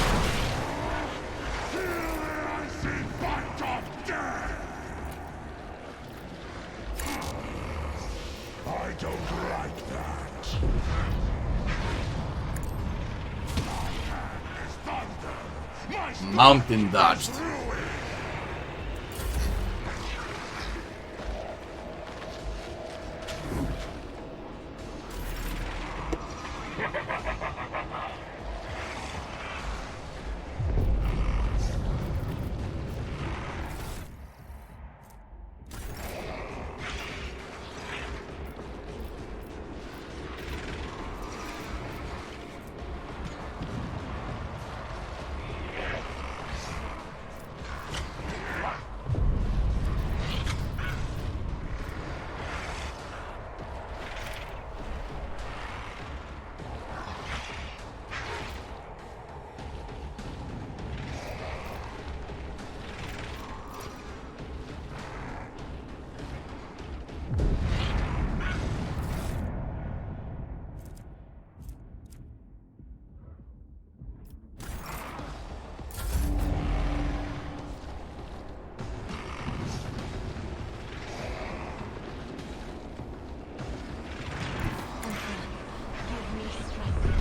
Feel the icy bite of death. I don't like that. My hand is thunder. My strength Mountain dodged. is ruin. Give me strength.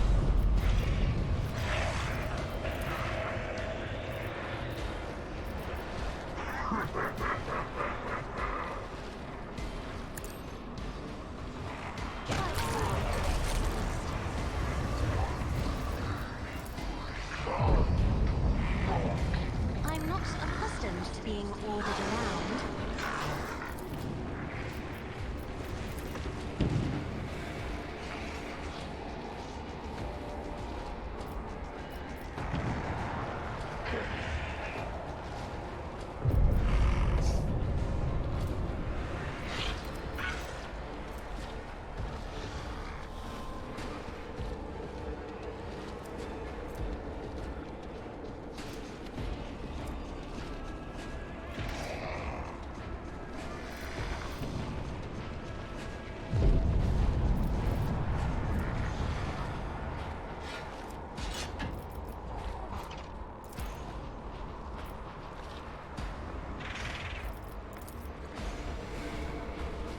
I'm not accustomed to being ordered around.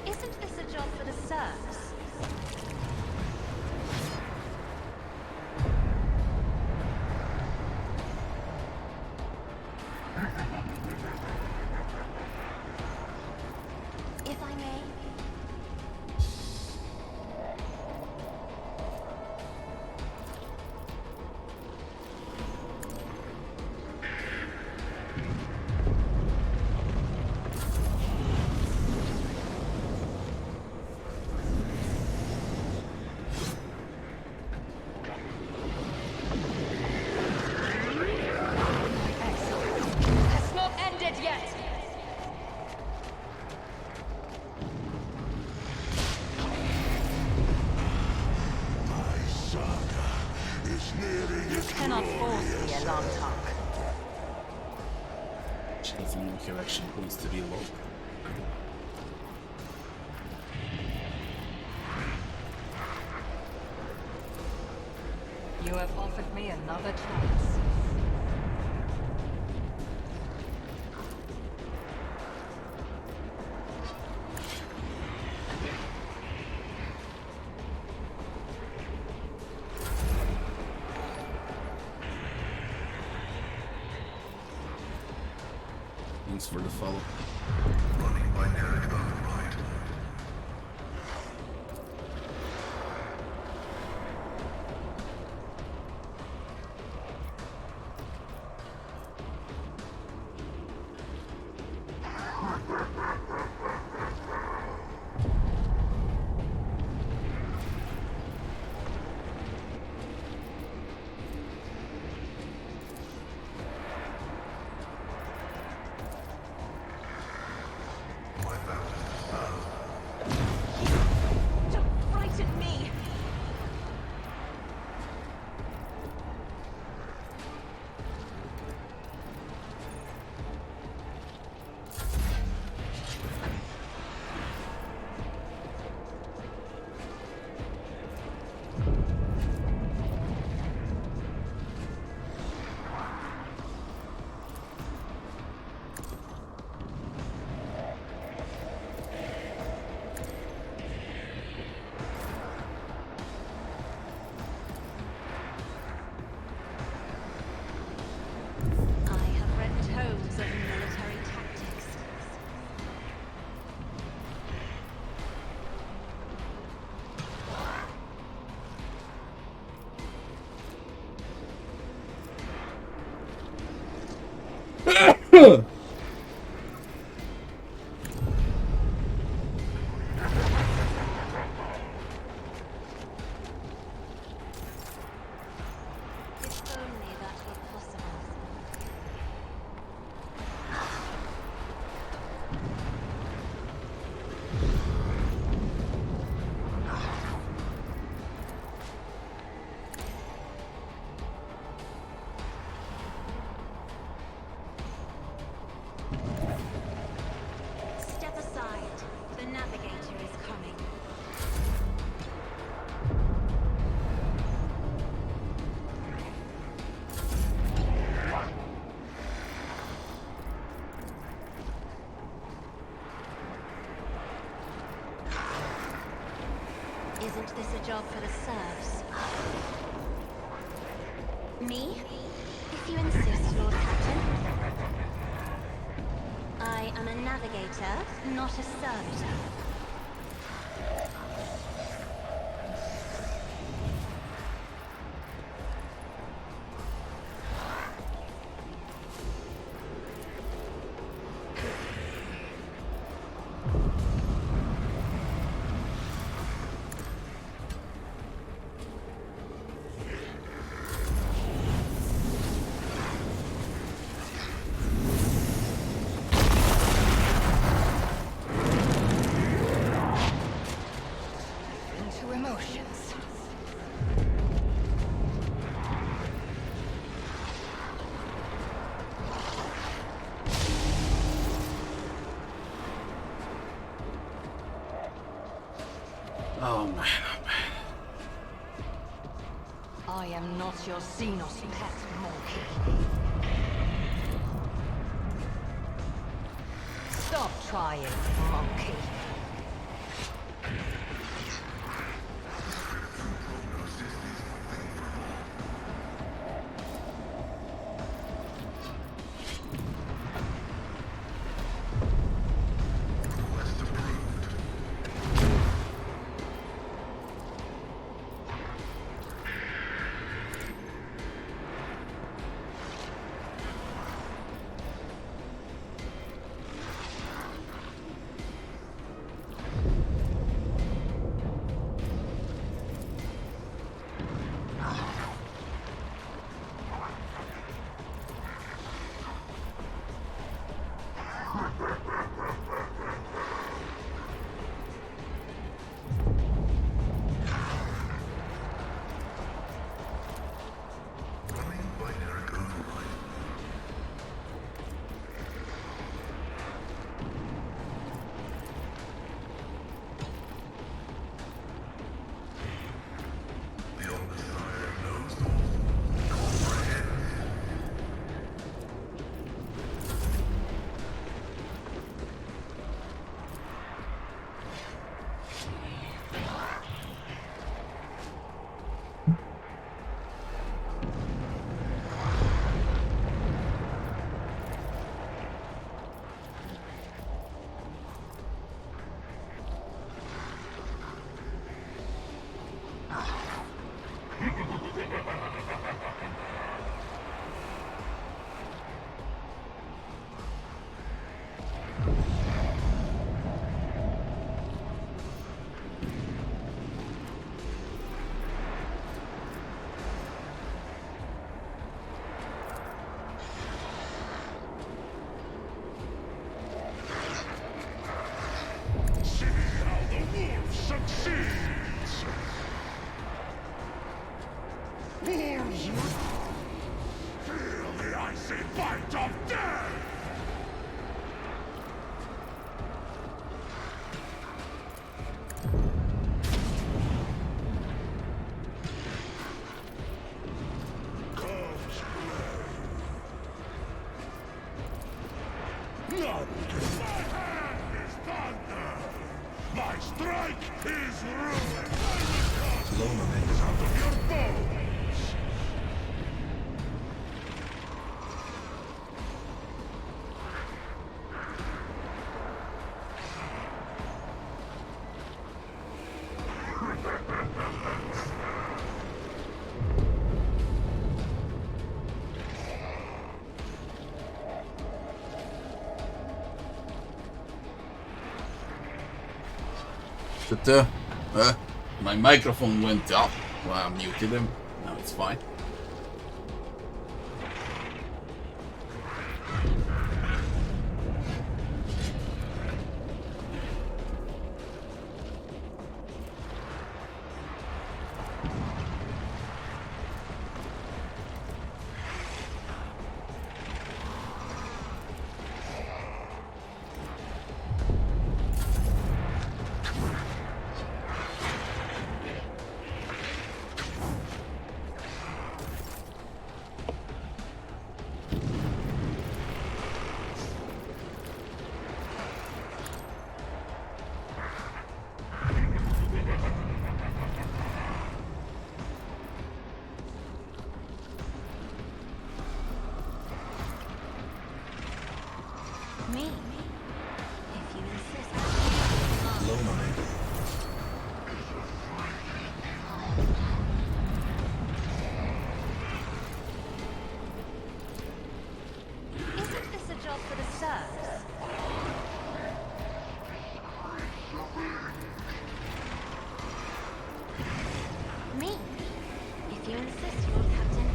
Isn't this a job for the serfs? If I may. It's not ended yet! My saga is nearing You its cannot force the glorious alarm end. talk. Chasing correction needs to be low. You have offered me another chance. Thanks for the follow. Running binary override. Don't frighten me! I have read tomes of military tactics. If only that were possible. Step aside. The navigator is coming. Isn't this a job for the serfs? Me? If you insist, Lord Captain. I am a navigator, not a servitor. Into emotions. Oh man, oh man. I am not your Xenos pet monkey. Stop trying, monkey. Seek his ruin! Low momentum. Your bones! My microphone went up while I muted him. Now it's fine. Me? If you insist. Low momentum. Isn't this a job for the serfs? Me? If you insist, Lord Captain.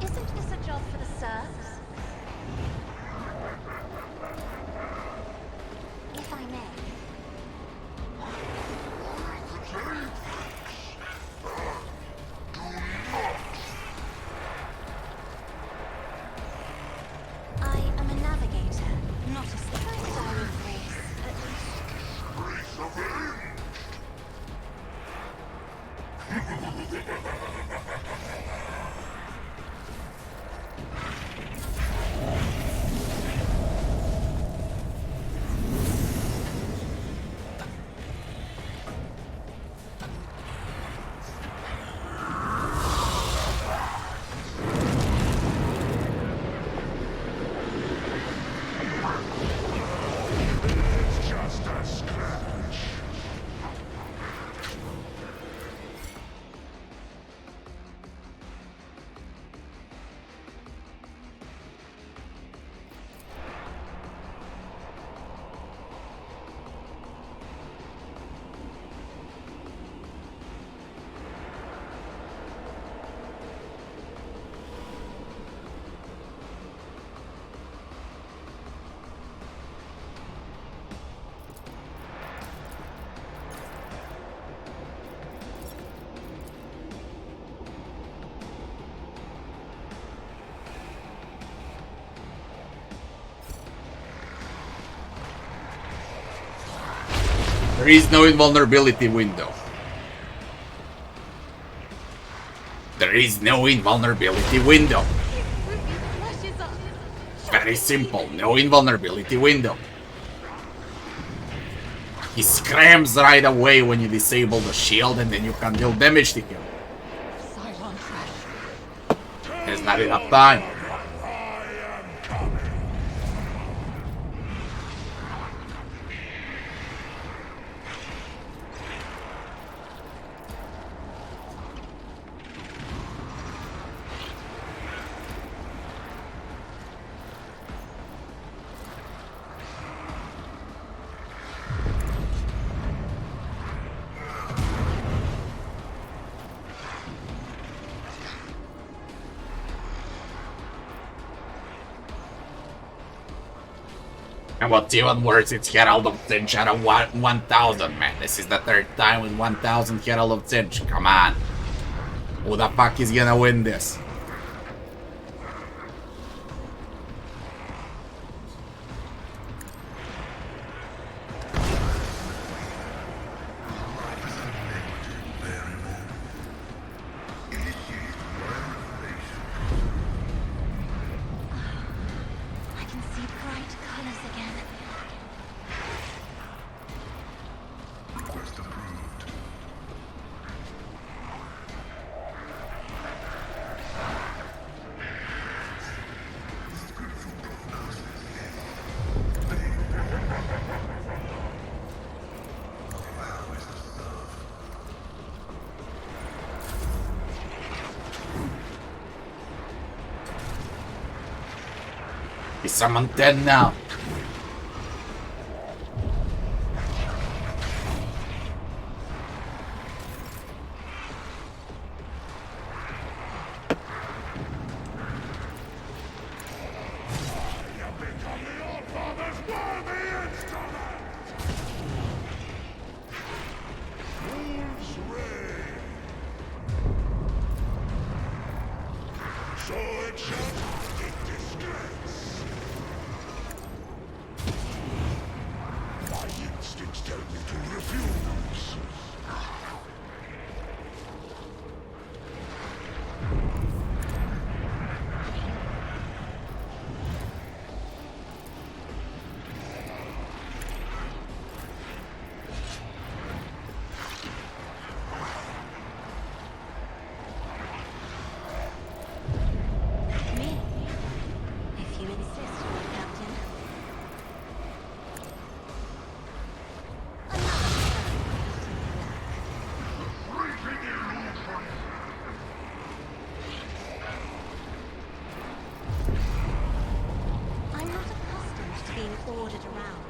Isn't this a job for the serfs? If I may. I am a navigator, not a secretary of grace, at least. It's just a scratch. There is no invulnerability window. There is no invulnerability window. Very simple, no invulnerability window. He screams right away when you disable the shield and then you can deal damage to him. There's not enough time. And what's even worse, it's Herald of Tzeentch out of 1,000, man. This is the third time with 1,000 Herald of Tzeentch. Come on. Who the fuck is gonna win this? I can see bright colors again. Request approved. Is someone dead now? You become the Old Father's worthy instrument! Wolf's Ray. So it shall not in disgrace. My instincts tell me to refuse. Me? If you insist, my captain. I'm not accustomed to being ordered around.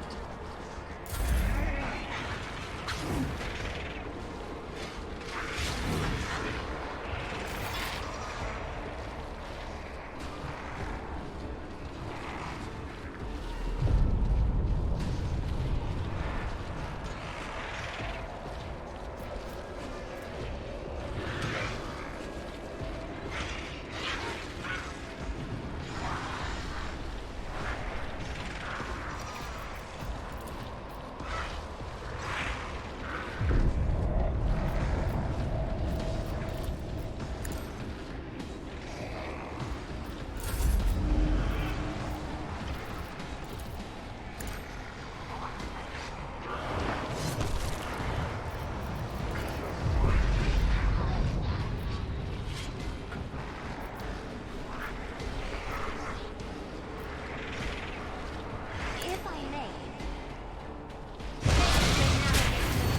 If I may.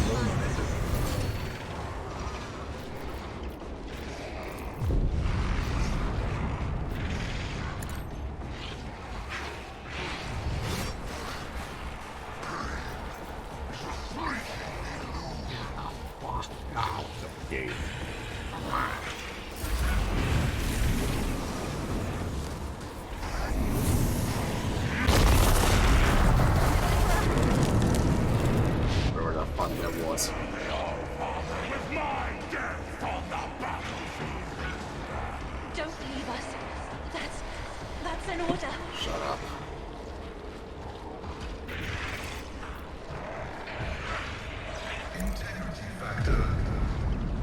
Low momentum. Okay. Where the fuck that was. With my death on the battlefield. Don't leave us. That's an order. Shut up. Integrity factor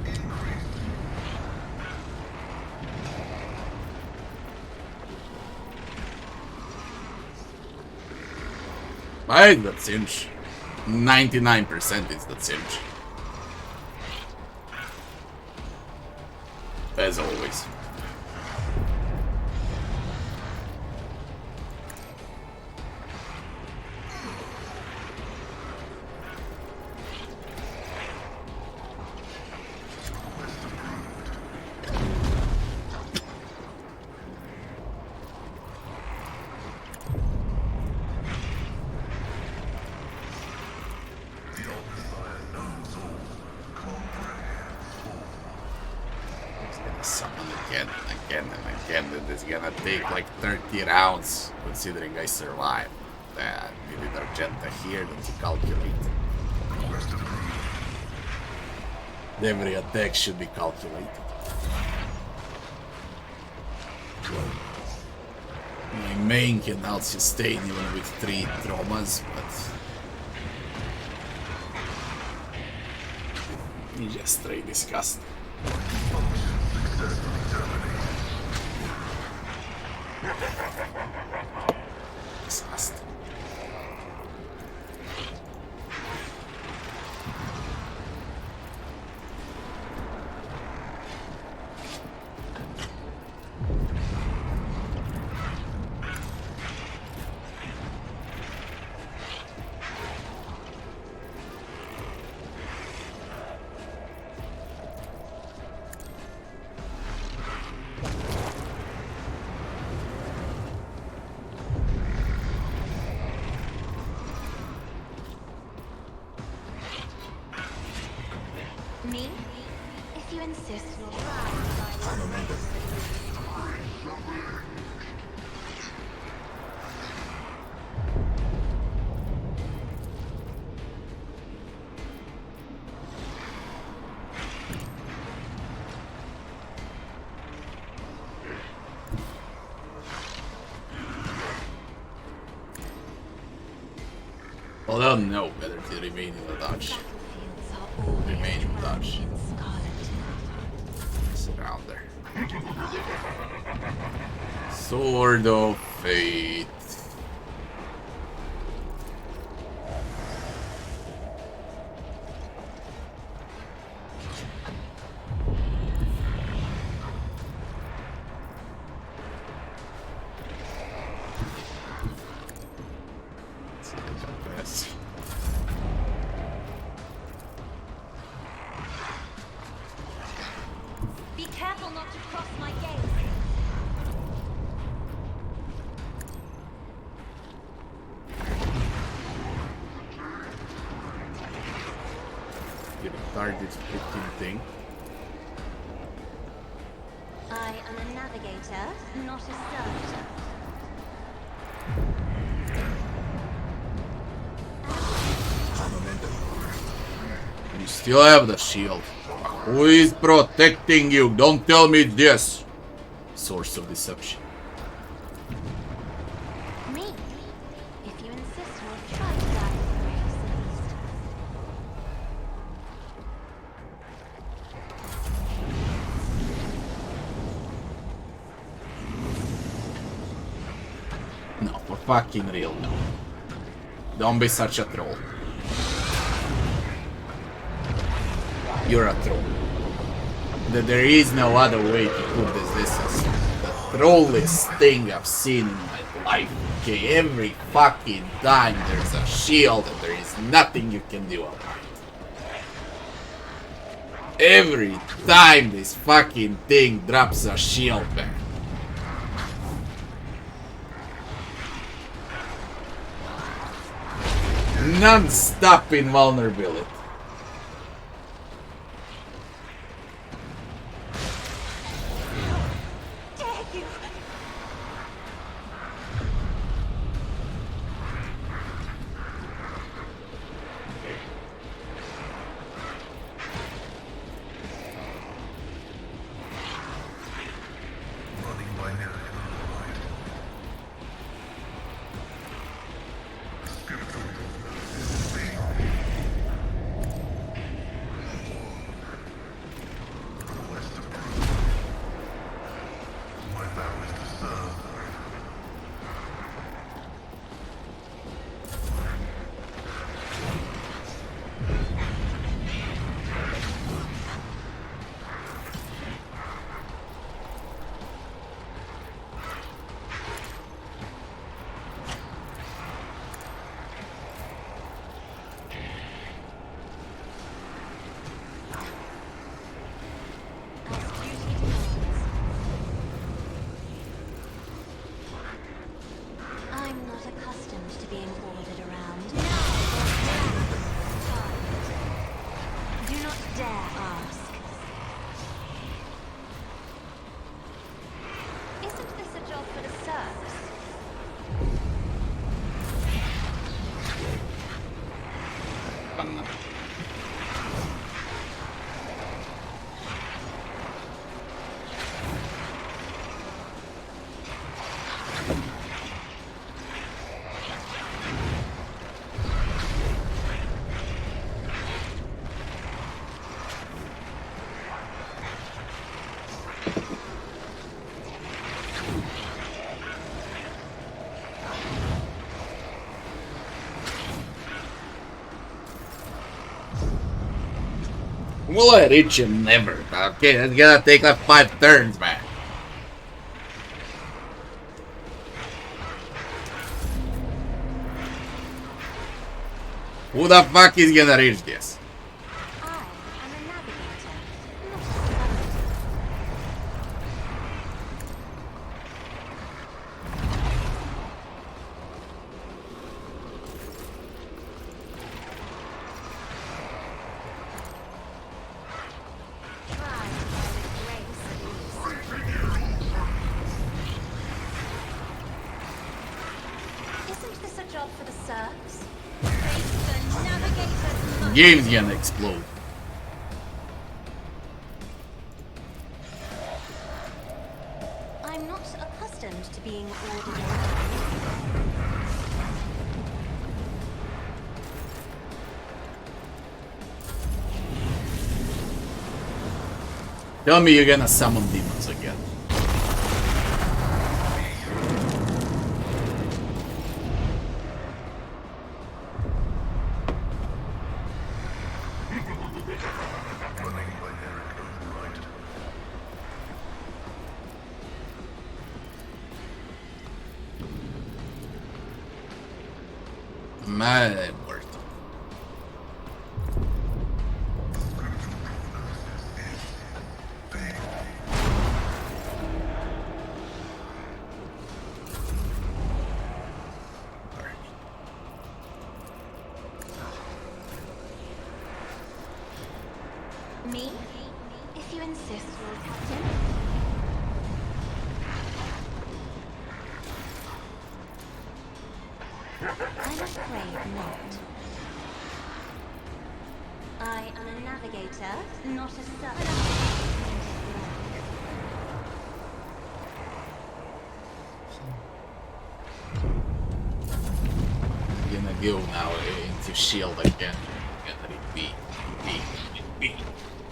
increased. I think that's Tzeentch. 99% is the Tzeentch. As always. Summon again and again and again, and it's gonna take like 30 rounds considering I survived. We did Argenta here that you calculate. Request approved. Every attack should be calculated. My main can now sustain even with 3 traumas, but he's just straight disgusting. Successfully terminated. Disgusting. Me? If you insist, we'll try. Well, I don't know whether to remain in the Dutch. Battlefields are always Remain in drowned Dutch. in scarlet. It's around there. Sword of Fate. Be careful not to cross my gaze. Get a target 15 thing. I am a navigator, not a servitor. You still have the shield. Who is protecting you? Don't tell me this. Source of deception. Me? If you insist, we'll try to guide the race at least. No, for fucking real, no. Don't be such a troll. You're a troll. There is no other way to put this. This is the trollest thing I've seen in my life. Okay, every fucking time there's a shield and there is nothing you can do about it. Every time this fucking thing drops a shield back. Non-stop invulnerability. Dare you! Running by now. Will I reach him? Never. Okay, that's gonna take like 5 turns, man. Who the fuck is gonna reach this? I am a navigator, not a servitor. Try with grace at least. Isn't this a job for the serfs? Face the navigator's must. Game's gonna explode. I'm not accustomed to being ordered. Tell me you're gonna summon demons again. Running binary override. My word. Me? If you insist, Lord Captain. I'm afraid not. I am a navigator, not a servant. I'm gonna go now into shield again. I'm gonna repeat.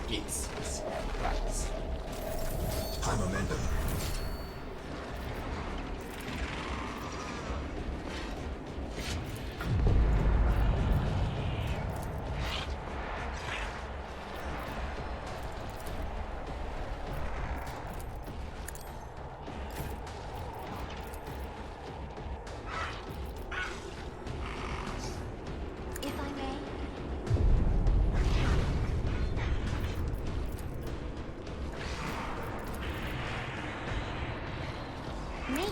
Yes. Right. High momentum. If I may. Me?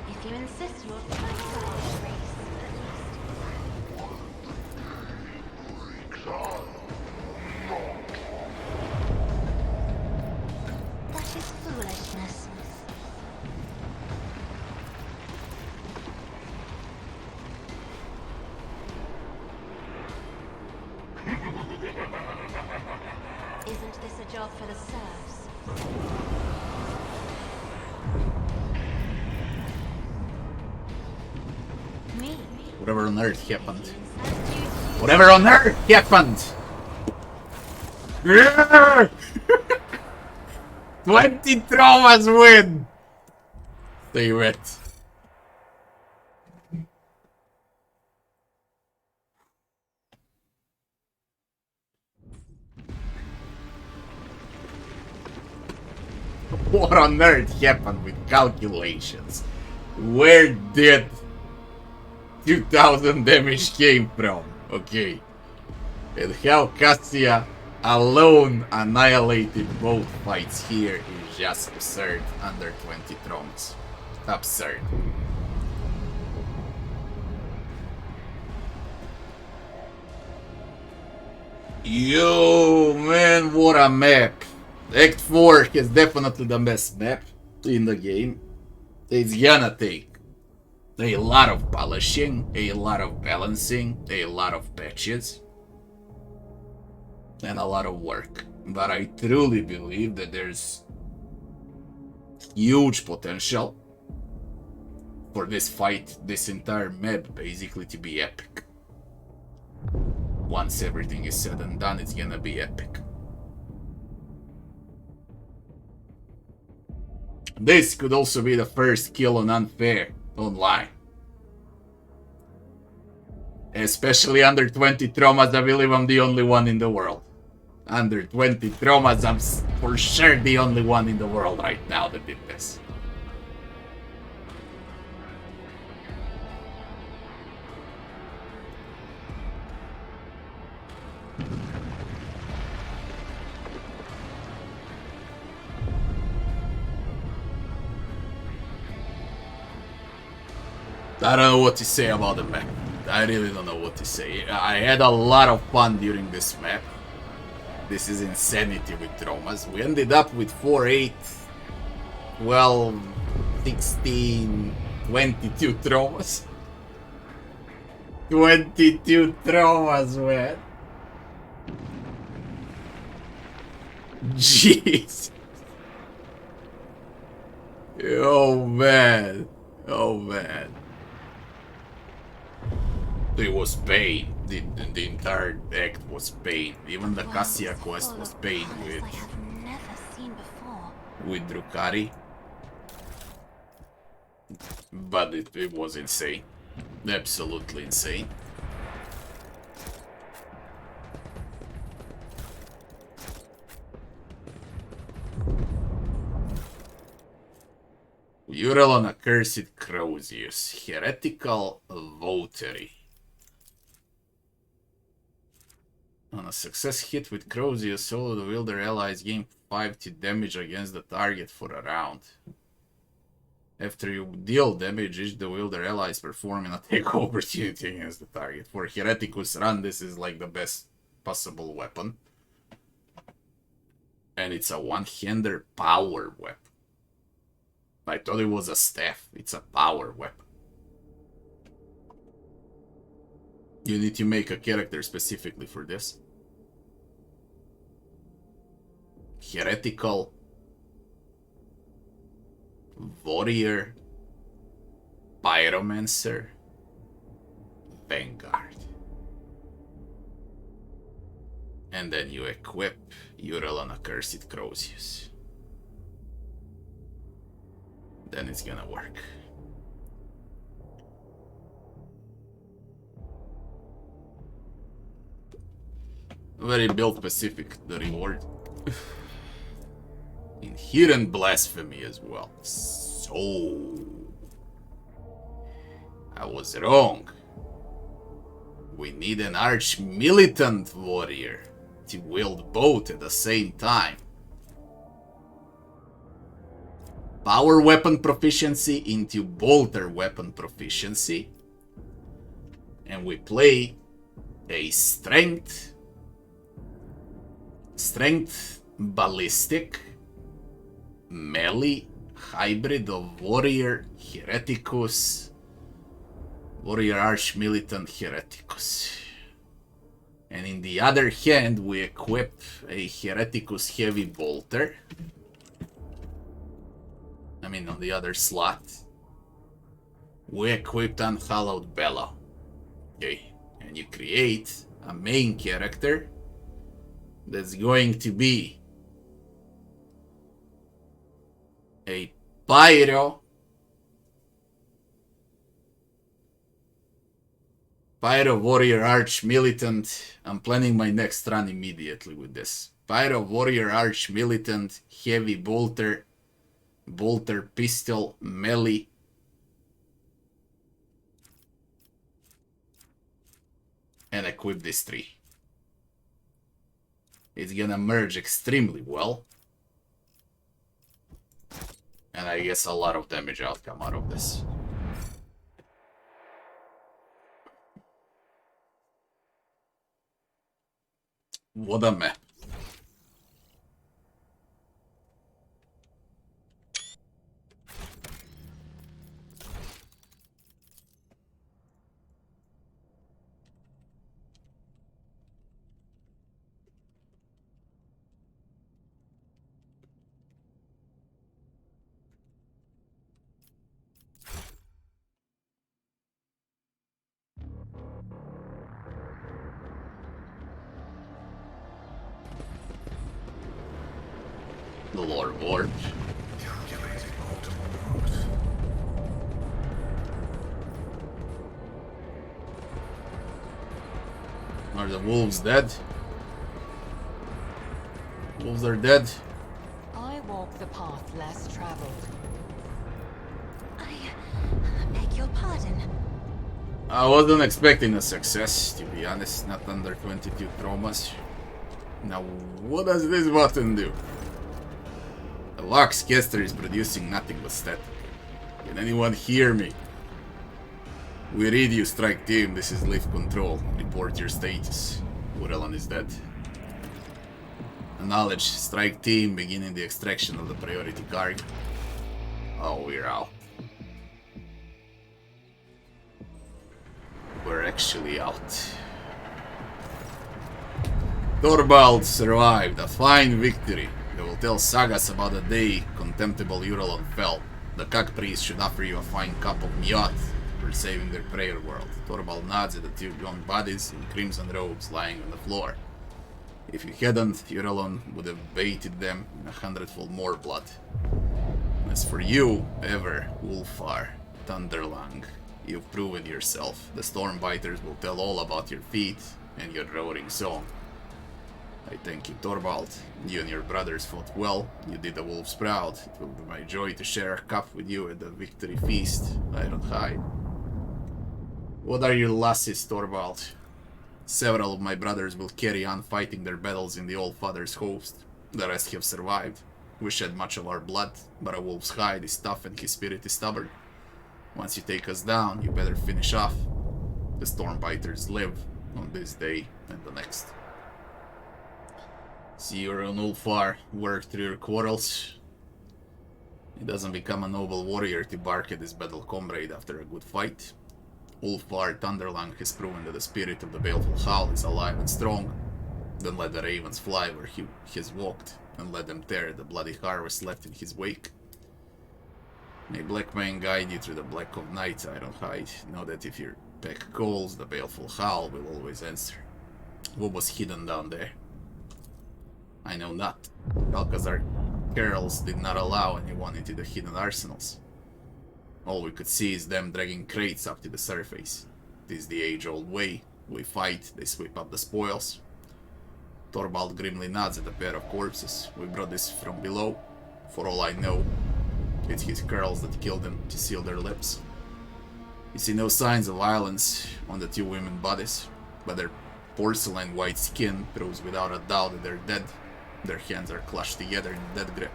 If you insist, Lord Captain. That is foolishness. Isn't this a job for the serfs? Me? Whatever on earth happened. Whatever on earth happened! Yeah! 20 traumas win! Stay wet. What on earth happened with calculations? Where did 2000 damage came from? Okay. And how Cassia alone annihilated both fights here is just absurd under 20 traumas. Absurd. Yo, man, what a map. Act 4 is definitely the best map in the game. It's gonna take a lot of polishing, a lot of balancing, a lot of patches, and a lot of work. But I truly believe that there's huge potential for this fight, this entire map, basically to be epic. Once everything is said and done, it's gonna be epic. This could also be the first kill on Unfair online. Especially under 20 traumas, I believe I'm the only one in the world. under 20 traumas. I'm for sure the only one in the world right now that did this. I don't know what to say about the map. I really don't know what to say. I had a lot of fun during this map. This is insanity with traumas. We ended up with 4, 8, 12, 16, 22 traumas. 22 traumas, man. Jeez. Oh, man. Oh, man. It was pain. The entire act was pain. Even the Cassia quest was pain with I have never seen before. with Drukhari. But it was insane. Absolutely insane. Uralon accursed Crozius, heretical votary. On a success hit with Crozius, solo the wielder allies gain 5 damage against the target for a round. After you deal damage, each the wielder allies perform an attack opportunity against the target. For Hereticus run, this is like the best possible weapon. And it's a one-hander power weapon. I thought it was a staff. It's a power weapon. You need to make a character specifically for this. Heretical. Warrior. Pyromancer. Vanguard. And then you equip Uralon Accursed Crozius. Then it's gonna work. Very build specific, the reward. Inherent blasphemy as well. So I was wrong. We need an arch militant warrior to wield both at the same time. Power weapon proficiency into bolter weapon proficiency. And we play a strength ballistic melee hybrid of warrior hereticus, warrior arch militant hereticus. And in the other hand, we equip a hereticus heavy bolter. I mean, on the other slot, we equipped Unhallowed Bellow. Okay, and you create a main character that's going to be a Pyro Warrior Arch Militant. I'm planning my next run immediately with this. Pyro Warrior Arch Militant, Heavy Bolter, Bolter Pistol, Melee. And equip this 3. It's gonna merge extremely well. And I guess a lot of damage outcome out of this. What a map. The Lord Ward. Calculating optimal route. Are the wolves dead? Wolves are dead. I walk the path less traveled. I beg your pardon. I wasn't expecting a success, to be honest. Not under 22 traumas. Now, what does this button do? The Lux caster is producing nothing but static. Can anyone hear me? We read you, Strike Team. This is Lift Control. Report your status. Uralon is dead. Acknowledge, Strike Team, beginning the extraction of the priority cargo. Oh, we're out. We're actually out. Torvald survived, a fine victory. They will tell sagas about the day contemptible Uralon fell. The cock priest should offer you a fine cup of mead for saving their prayer world. Torvald nods at the two gaunt bodies in crimson robes lying on the floor. If you hadn't, Uralon would have baited them in 100-fold more blood. As for you, ever, Ulfar, Thunderlang, you've proven yourself. The Stormbiters will tell all about your feat and your roaring song. I thank you, Torvald. You and your brothers fought well. You did the wolves proud. It will be my joy to share a cup with you at the victory feast. Ironhide. What are your losses, Torvald? Several of my brothers will carry on fighting their battles in the Old Father's host. The rest have survived. We shed much of our blood, but a wolf's hide is tough and his spirit is stubborn. Once you take us down, you better finish off. The Stormbiters live on this day and the next. See you're on Ulfar, work through your quarrels. It doesn't become a noble warrior to bark at his battle comrade after a good fight. Ulfar Thunderlang has proven that the spirit of the baleful howl is alive and strong. Then let the ravens fly where he has walked, and let them tear the bloody harvest left in his wake. May Black Mane guide you through the black of night, Ironhide. Know that if your pack calls, the baleful howl will always answer. What was hidden down there? I know not. Alcazar carols did not allow anyone into the hidden arsenals. All we could see is them dragging crates up to the surface. It is the age-old way. We fight, they sweep up the spoils. Torvald grimly nods at a pair of corpses. We brought this from below. For all I know, it's his curls that killed them to seal their lips. You see no signs of violence on the two women bodies, but their porcelain white skin proves without a doubt that they're dead. Their hands are clutched together in a death grip.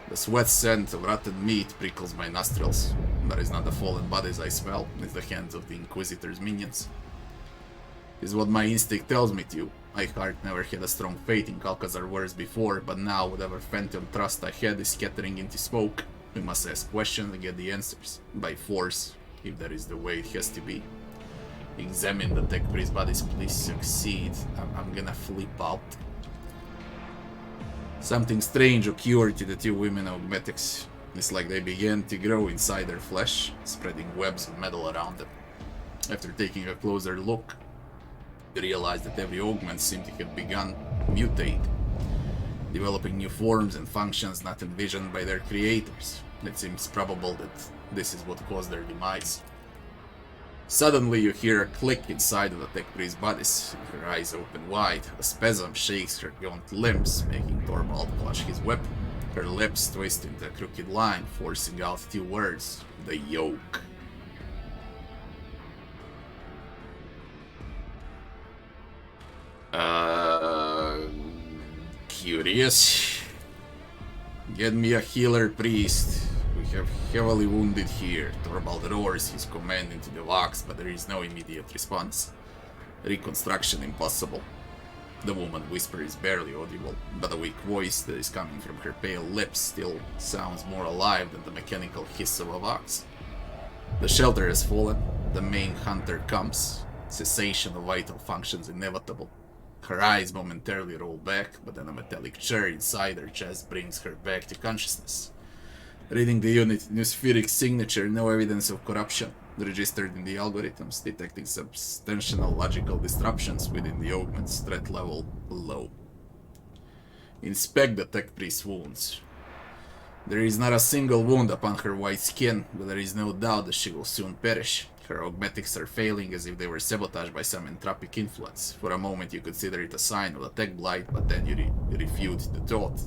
The sweat scent of rotten meat prickles my nostrils, but it's not the fallen bodies I smell, it's the hands of the Inquisitor's minions. It's what my instinct tells me to. Eichhardt never had a strong faith in Alcazar words before, but now whatever phantom trust I had is scattering into smoke. We must ask questions and get the answers. By force, if that is the way it has to be. Examine the tech priest bodies, please succeed. I'm gonna flip out. Something strange occurred to the two women augmetics. It's like they began to grow inside their flesh, spreading webs of metal around them. After taking a closer look, you realize that every augment seemed to have begun mutate, developing new forms and functions not envisioned by their creators. It seems probable that this is what caused their demise. Suddenly you hear a click inside of the tech priest's bodies. Her eyes open wide. A spasm shakes her gaunt limbs, making Torvald clutch his weapon. Her lips twist into a crooked line, forcing out two words: the yoke. Curious. Get me a healer priest. We have heavily wounded here. Torvald roars his command into the vox, but there is no immediate response. Reconstruction impossible. The woman whisper is barely audible, but a weak voice that is coming from her pale lips still sounds more alive than the mechanical hiss of a vox. The shelter has fallen. The main hunter comes. Cessation of vital functions inevitable. Her eyes momentarily roll back, but then a metallic chair inside her chest brings her back to consciousness. Reading the unit Newspheric signature, no evidence of corruption registered in the algorithms, detecting substantial logical disruptions within the augment's threat level low. Inspect the tech priest's wounds. There is not a single wound upon her white skin, but there is no doubt that she will soon perish. Her augmetics are failing as if they were sabotaged by some entropic influence. For a moment you consider it a sign of a tech blight, but then you refute the thought.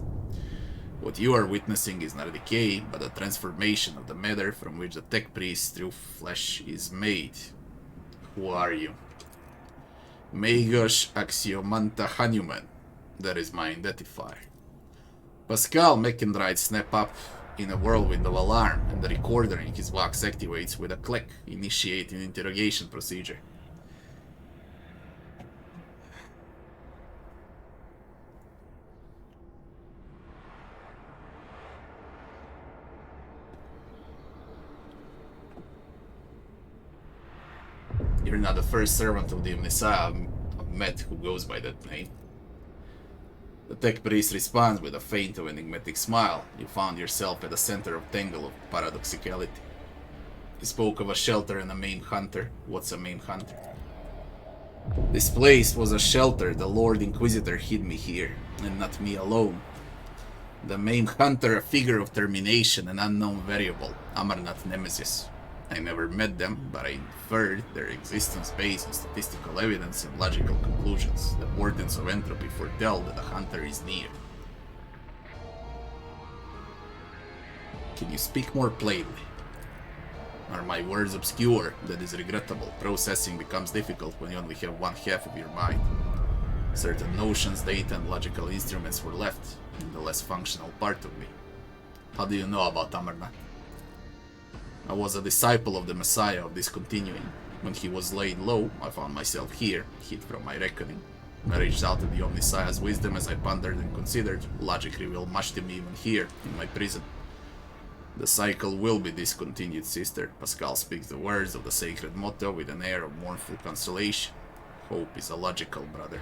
What you are witnessing is not a decay, but a transformation of the matter from which the tech priest through flesh is made. Who are you? Magos Axiomanta Hanuman. That is my identifier. Pascal McIntyre snap up in a whirlwind of alarm, and the recorder in his box activates with a click, initiating interrogation procedure. You're not the first servant of the Messiah I've met who goes by that name. The tech priest responds with a faint of enigmatic smile. You found yourself at the center of tangle of paradoxicality. He spoke of a shelter and a maimed hunter. What's a maimed hunter? This place was a shelter. The Lord Inquisitor hid me here, and not me alone. The maimed hunter, a figure of termination, an unknown variable, Amarnath Nemesis. I never met them, but I inferred their existence based on statistical evidence and logical conclusions. The portents of entropy foretell that the hunter is near. Can you speak more plainly? Are my words obscure? That is regrettable. Processing becomes difficult when you only have one half of your mind. Certain notions, data, and logical instruments were left in the less functional part of me. How do you know about Amarnath? I was a disciple of the Messiah of Discontinuing. When he was laid low, I found myself here, hid from my reckoning. I reached out to the Omnissiah's wisdom as I pondered and considered. Logic revealed much to me even here, in my prison. The cycle will be discontinued, sister. Pascal speaks the words of the sacred motto with an air of mournful consolation. Hope is illogical, brother.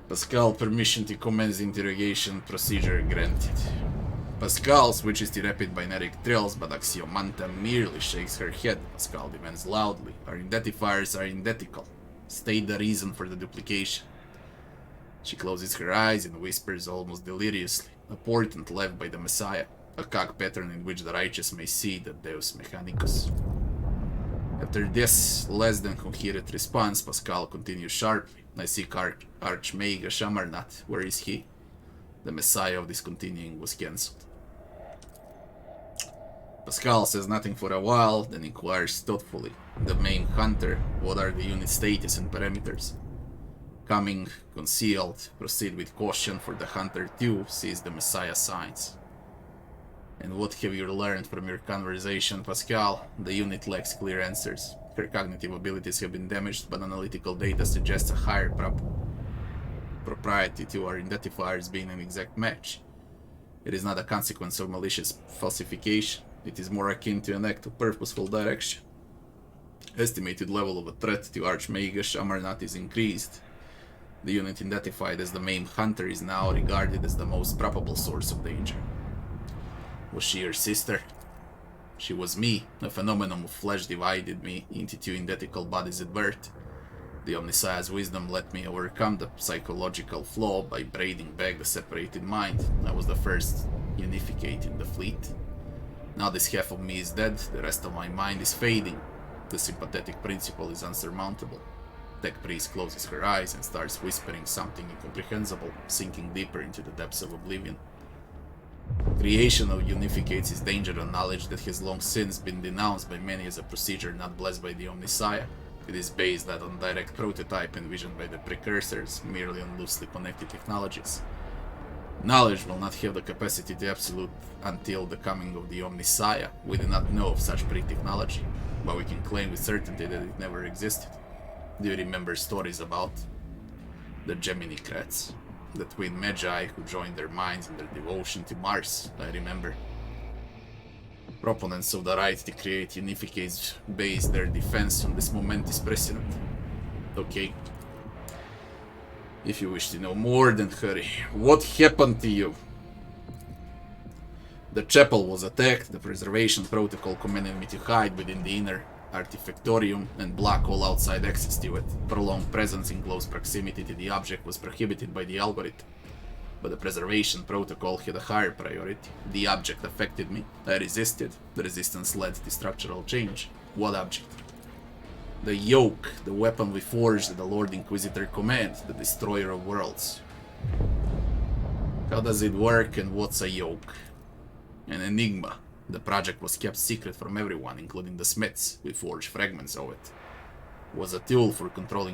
Pascal, permission to commence interrogation procedure granted. Pascal switches to rapid binary trills, but Axiomanta merely shakes her head. Pascal demands loudly. Our identifiers are identical. State the reason for the duplication. She closes her eyes and whispers almost deliriously. A portent left by the Messiah. A cog pattern in which the righteous may see the Deus Mechanicus. After this less than coherent response, Pascal continues sharply. I seek Archmage Amarnath. Where is he? The Messiah of Discontinuing was cancelled. Pascal says nothing for a while, then inquires thoughtfully. The main hunter, what are the unit status and parameters? Coming, concealed, proceed with caution, for the hunter too sees the Messiah signs. And what have you learned from your conversation, Pascal? The unit lacks clear answers. Her cognitive abilities have been damaged, but analytical data suggests a higher propriety to our identifiers being an exact match. It is not a consequence of malicious falsification. It is more akin to an act of purposeful direction. Estimated level of a threat to Archmage Amarnath is increased. The unit identified as the main hunter is now regarded as the most probable source of danger. Was she your sister? She was me. A phenomenon of flesh divided me into two identical bodies at birth. The Omnissiah's wisdom let me overcome the psychological flaw by braiding back the separated mind. I was the first unificate in the fleet. Now this half of me is dead, the rest of my mind is fading. The sympathetic principle is unsurmountable. Tech Priest closes her eyes and starts whispering something incomprehensible, sinking deeper into the depths of oblivion. Creation of unificates is danger and knowledge that has long since been denounced by many as a procedure not blessed by the Omnissiah. It is based not on direct prototype envisioned by the precursors, merely on loosely connected technologies. Knowledge will not have the capacity to absolute until the coming of the Omnissiah. We do not know of such pre-technology, but we can claim with certainty that it never existed. Do you remember stories about the Gemini Crats, the twin magi who joined their minds in their devotion to Mars? I remember. Proponents of the right to create unificates base their defense on this momentous precedent. Okay. If you wish to know more, then hurry. What happened to you? The chapel was attacked. The preservation protocol commanded me to hide within the inner artifactorium and block all outside access to it. Prolonged presence in close proximity to the object was prohibited by the algorithm. But the preservation protocol had a higher priority. The object affected me. I resisted. The resistance led to structural change. What object? The yoke, the weapon we forged at the Lord Inquisitor command, the destroyer of worlds. How does it work and what's a yoke? An enigma. The project was kept secret from everyone, including the smiths. We forged fragments of it. It was a tool for controlling